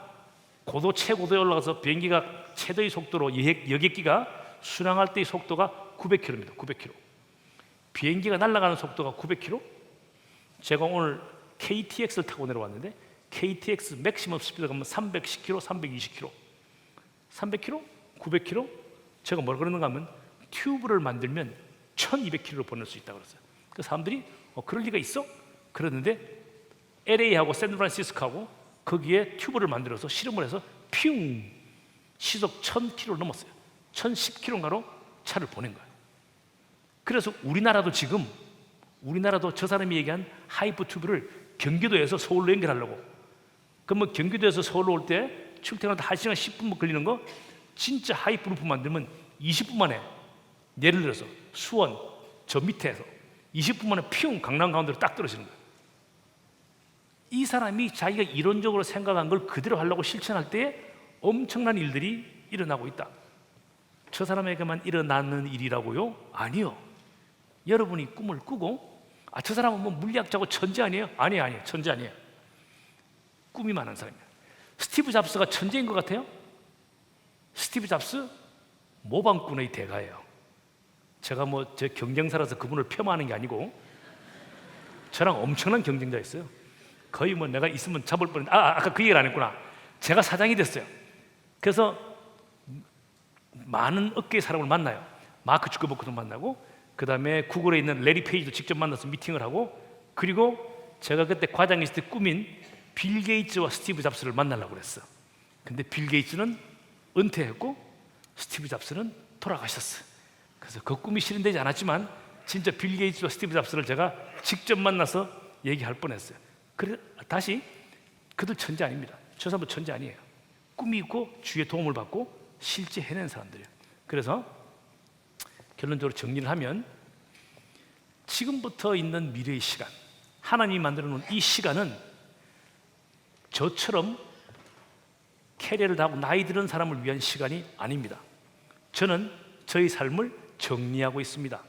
고도 최고도에 올라가서 비행기가 최대의 속도로 여객기가 순항할 때의 속도가 900km입니다. 900km. 비행기가 날아가는 속도가 900km? 제가 오늘 KTX를 타고 내려왔는데 KTX 맥시멈 스피드 가면 310km, 320km. 300km? 900km? 제가 뭐라 그러는가 하면 튜브를 만들면 1200km를 보낼 수 있다고 그랬어요. 그 사람들이 그럴 리가 있어? 그랬는데 LA하고 샌프란시스코하고 거기에 튜브를 만들어서 실험을 해서 퓨 시속 1000km를 넘었어요. 1010km가로 차를 보낸 거예요. 그래서 우리나라도 지금 저 사람이 얘기한 하이퍼 튜브를 경기도에서 서울로 연결하려고. 그러면 경기도에서 서울로 올 때 출퇴근할 때 1시간 10분 걸리는 거 진짜 하이퍼 루프 만들면 20분 만에, 예를 들어서 수원 저 밑에서 20분 만에 퓨 강남 가운데로 딱 떨어지는 거예요. 이 사람이 자기가 이론적으로 생각한 걸 그대로 하려고 실천할 때 엄청난 일들이 일어나고 있다. 저 사람에게만 일어나는 일이라고요? 아니요. 여러분이 꿈을 꾸고 저 사람은 뭐 물리학자고 천재 아니에요? 아니에요. 천재 아니에요. 꿈이 많은 사람이에요. 스티브 잡스가 천재인 것 같아요? 스티브 잡스 모방꾼의 대가예요. 제가 뭐 제 경쟁사라서 그분을 폄하하는 게 아니고 저랑 엄청난 경쟁자였어요. 거의 뭐 내가 있으면 잡을 뻔했는데 아까 그 얘기를 안 했구나. 제가 사장이 됐어요. 그래서 많은 업계의 사람을 만나요. 마크 주커버그도 만나고, 그 다음에 구글에 있는 레리 페이지도 직접 만나서 미팅을 하고, 그리고 제가 그때 과장이 있을 때 꾸민 빌 게이츠와 스티브 잡스를 만나려고 그랬어. 근데 빌 게이츠는 은퇴했고 스티브 잡스는 돌아가셨어. 그래서 그 꿈이 실현되지 않았지만 진짜 빌 게이츠와 스티브 잡스를 제가 직접 만나서 얘기할 뻔했어요. 그래 다시 그들 천재 아닙니다. 저 사람은 천재 아니에요. 꿈이 있고 주위의 도움을 받고 실제 해낸 사람들이에요. 그래서 결론적으로 정리를 하면 지금부터 있는 미래의 시간, 하나님이 만들어 놓은 이 시간은 저처럼 캐리어를 다 하고 나이 들은 사람을 위한 시간이 아닙니다. 저는 저의 삶을 정리하고 있습니다.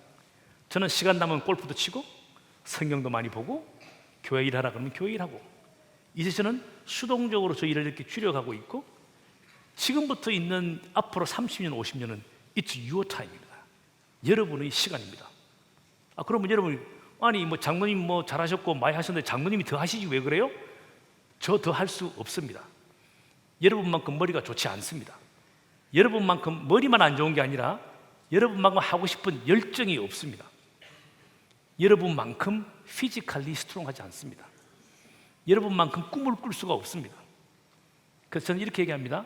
저는 시간 남으면 골프도 치고 성경도 많이 보고 교회 일하라 그러면 교회 일하고, 이제 저는 수동적으로 저 일을 이렇게 줄여가고 있고, 지금부터 있는 앞으로 30년, 50년은 It's your time입니다. 여러분의 시간입니다. 그러면 여러분이 아니 뭐 장로님 뭐 잘하셨고 많이 하셨는데 장로님이 더 하시지 왜 그래요? 저 더 할 수 없습니다. 여러분만큼 머리가 좋지 않습니다. 여러분만큼 머리만 안 좋은 게 아니라 여러분만큼 하고 싶은 열정이 없습니다. 여러분만큼 피지컬리 스트롱하지 않습니다. 여러분만큼 꿈을 꿀 수가 없습니다. 그래서 저는 이렇게 얘기합니다.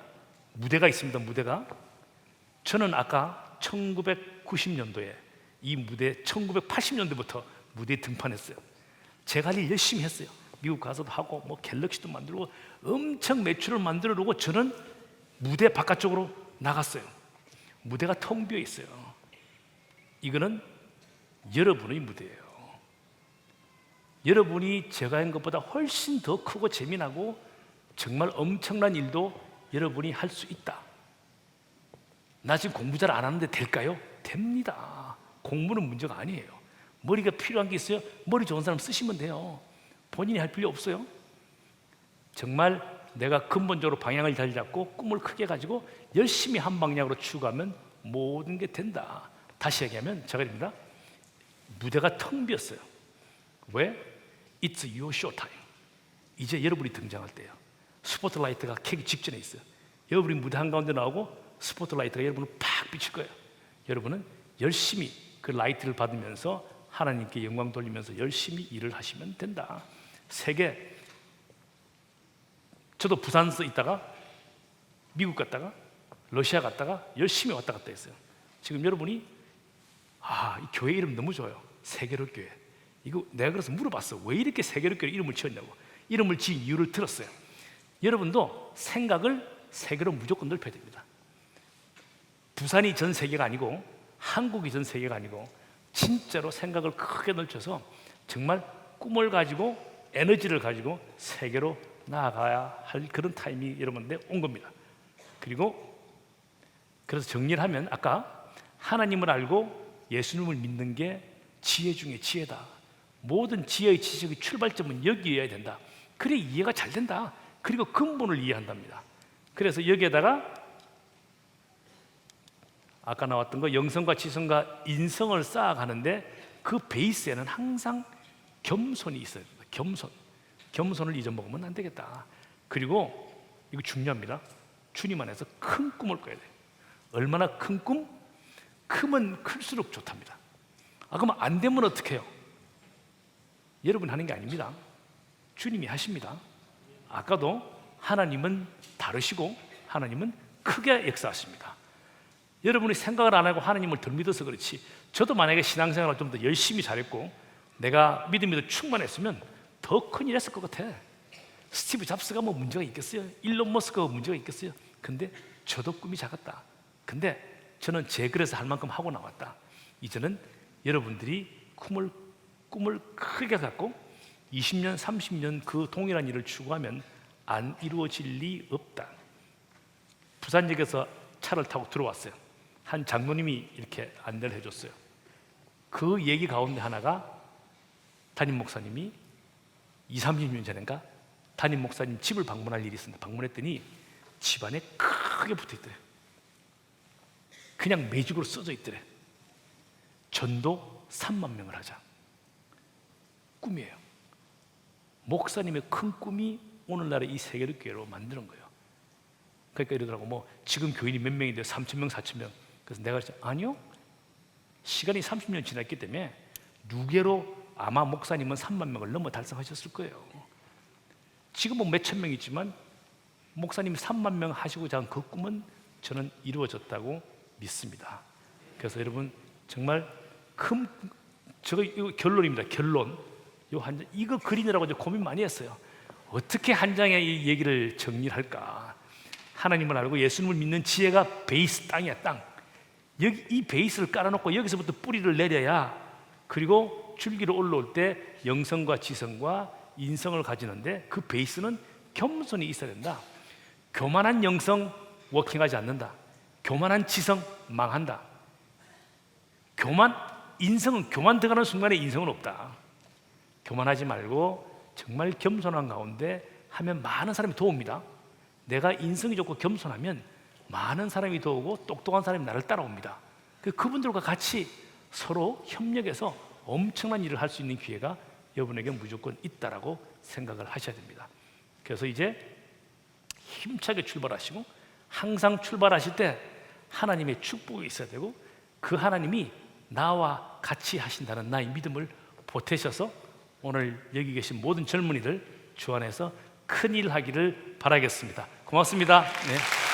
무대가 있습니다. 무대가. 저는 아까 1990년도에 이 무대 1980년도부터 무대에 등판했어요. 제가 할 일 열심히 했어요. 미국 가서도 하고 뭐 갤럭시도 만들고 엄청 매출을 만들어 놓고 저는 무대 바깥쪽으로 나갔어요. 무대가 텅 비어 있어요. 이거는 여러분의 무대예요. 여러분이 제가 한 것보다 훨씬 더 크고 재미나고 정말 엄청난 일도 여러분이 할 수 있다. 나 지금 공부 잘 안 하는데 될까요? 됩니다. 공부는 문제가 아니에요. 머리가 필요한 게 있어요. 머리 좋은 사람 쓰시면 돼요. 본인이 할 필요 없어요. 정말 내가 근본적으로 방향을 잘 잡고 꿈을 크게 가지고 열심히 한 방향으로 추구하면 모든 게 된다. 다시 얘기하면 제가 됩니다. 무대가 텅 비었어요. 왜? It's your show time. 이제 여러분이 등장할 때예요. 스포트라이트가 켜기 직전에 있어요. 여러분이 무대 한가운데 나오고 스포트라이트가 여러분을 팍 비칠 거예요. 여러분은 열심히 그 라이트를 받으면서 하나님께 영광 돌리면서 열심히 일을 하시면 된다. 세계, 저도 부산서 있다가 미국 갔다가 러시아 갔다가 열심히 왔다 갔다 했어요. 지금 여러분이 이 교회 이름 너무 좋아요. 세계로 교회. 이거 내가 그래서 물어봤어. 왜 이렇게 세계롭게 이름을 지었냐고. 이름을 지은 이유를 들었어요. 여러분도 생각을 세계로 무조건 넓혀야 됩니다. 부산이 전 세계가 아니고 한국이 전 세계가 아니고 진짜로 생각을 크게 넓혀서 정말 꿈을 가지고 에너지를 가지고 세계로 나아가야 할 그런 타임이 여러분한테 온 겁니다. 그리고 그래서 정리를 하면 아까 하나님을 알고 예수님을 믿는 게 지혜 중에 지혜다. 모든 지혜의 지식의 출발점은 여기여야 된다. 그래 이해가 잘 된다. 그리고 근본을 이해한답니다. 그래서 여기에다가 아까 나왔던 거 영성과 지성과 인성을 쌓아가는데 그 베이스에는 항상 겸손이 있어야 된다. 겸손을 잊어먹으면 안 되겠다. 그리고 이거 중요합니다. 주님 안에서 큰 꿈을 꿔야 돼요. 얼마나 큰 꿈? 크면 클수록 좋답니다. 그러면 안 되면 어떻게 해요? 여러분 하는 게 아닙니다. 주님이 하십니다. 아까도 하나님은 다르시고 하나님은 크게 역사하십니다. 여러분이 생각을 안 하고 하나님을 덜 믿어서 그렇지, 저도 만약에 신앙생활을 좀 더 열심히 잘했고 내가 믿음이 더 충만했으면 더 큰일 했을 것 같아. 스티브 잡스가 뭐 문제가 있겠어요? 일론 머스크가 문제가 있겠어요? 근데 저도 꿈이 작았다. 근데 저는 제 글에서 할 만큼 하고 나왔다. 이제는 여러분들이 꿈을 크게 갖고 20년, 30년 그 동일한 일을 추구하면 안 이루어질 리 없다. 부산역에서 차를 타고 들어왔어요. 한 장로님이 이렇게 안내를 해줬어요. 그 얘기 가운데 하나가 담임 목사님이 30년 전인가 담임 목사님 집을 방문할 일이 있었는데 방문했더니 집안에 크게 붙어있더래. 그냥 매직으로 써져 있더래. 전도 3만 명을 하자. 꿈이에요. 목사님의 큰 꿈이 오늘날의 이 세계를 교회로 만드는 거예요. 그러니까 이러더라고. 뭐 지금 교인이 몇 명인데 3,000명, 4,000명. 그래서 내가 그랬죠. 아니요. 시간이 30년 지났기 때문에 누계로 아마 목사님은 3만 명을 넘어 달성하셨을 거예요. 지금은 몇천 명 있지만 목사님이 3만 명 하시고자 한 그 꿈은 저는 이루어졌다고 믿습니다. 그래서 여러분 정말 이거 결론입니다. 결론. 이거 그리느라고 고민 많이 했어요. 어떻게 한 장에 이 얘기를 정리할까? 하나님을 알고 예수님을 믿는 지혜가 베이스 땅이야, 땅. 여기 이 베이스를 깔아놓고 여기서부터 뿌리를 내려야, 그리고 줄기로 올라올 때 영성과 지성과 인성을 가지는데 그 베이스는 겸손이 있어야 된다. 교만한 영성 워킹하지 않는다. 교만한 지성 망한다. 인성은 교만 들어가는 순간에 인성은 없다. 교만하지 말고 정말 겸손한 가운데 하면 많은 사람이 도웁니다. 내가 인성이 좋고 겸손하면 많은 사람이 도우고 똑똑한 사람이 나를 따라옵니다. 그분들과 같이 서로 협력해서 엄청난 일을 할 수 있는 기회가 여러분에게 무조건 있다라고 생각을 하셔야 됩니다. 그래서 이제 힘차게 출발하시고 항상 출발하실 때 하나님의 축복이 있어야 되고 그 하나님이 나와 같이 하신다는 나의 믿음을 보태셔서 오늘 여기 계신 모든 젊은이들 주 안에서 큰일 하기를 바라겠습니다. 고맙습니다. 네.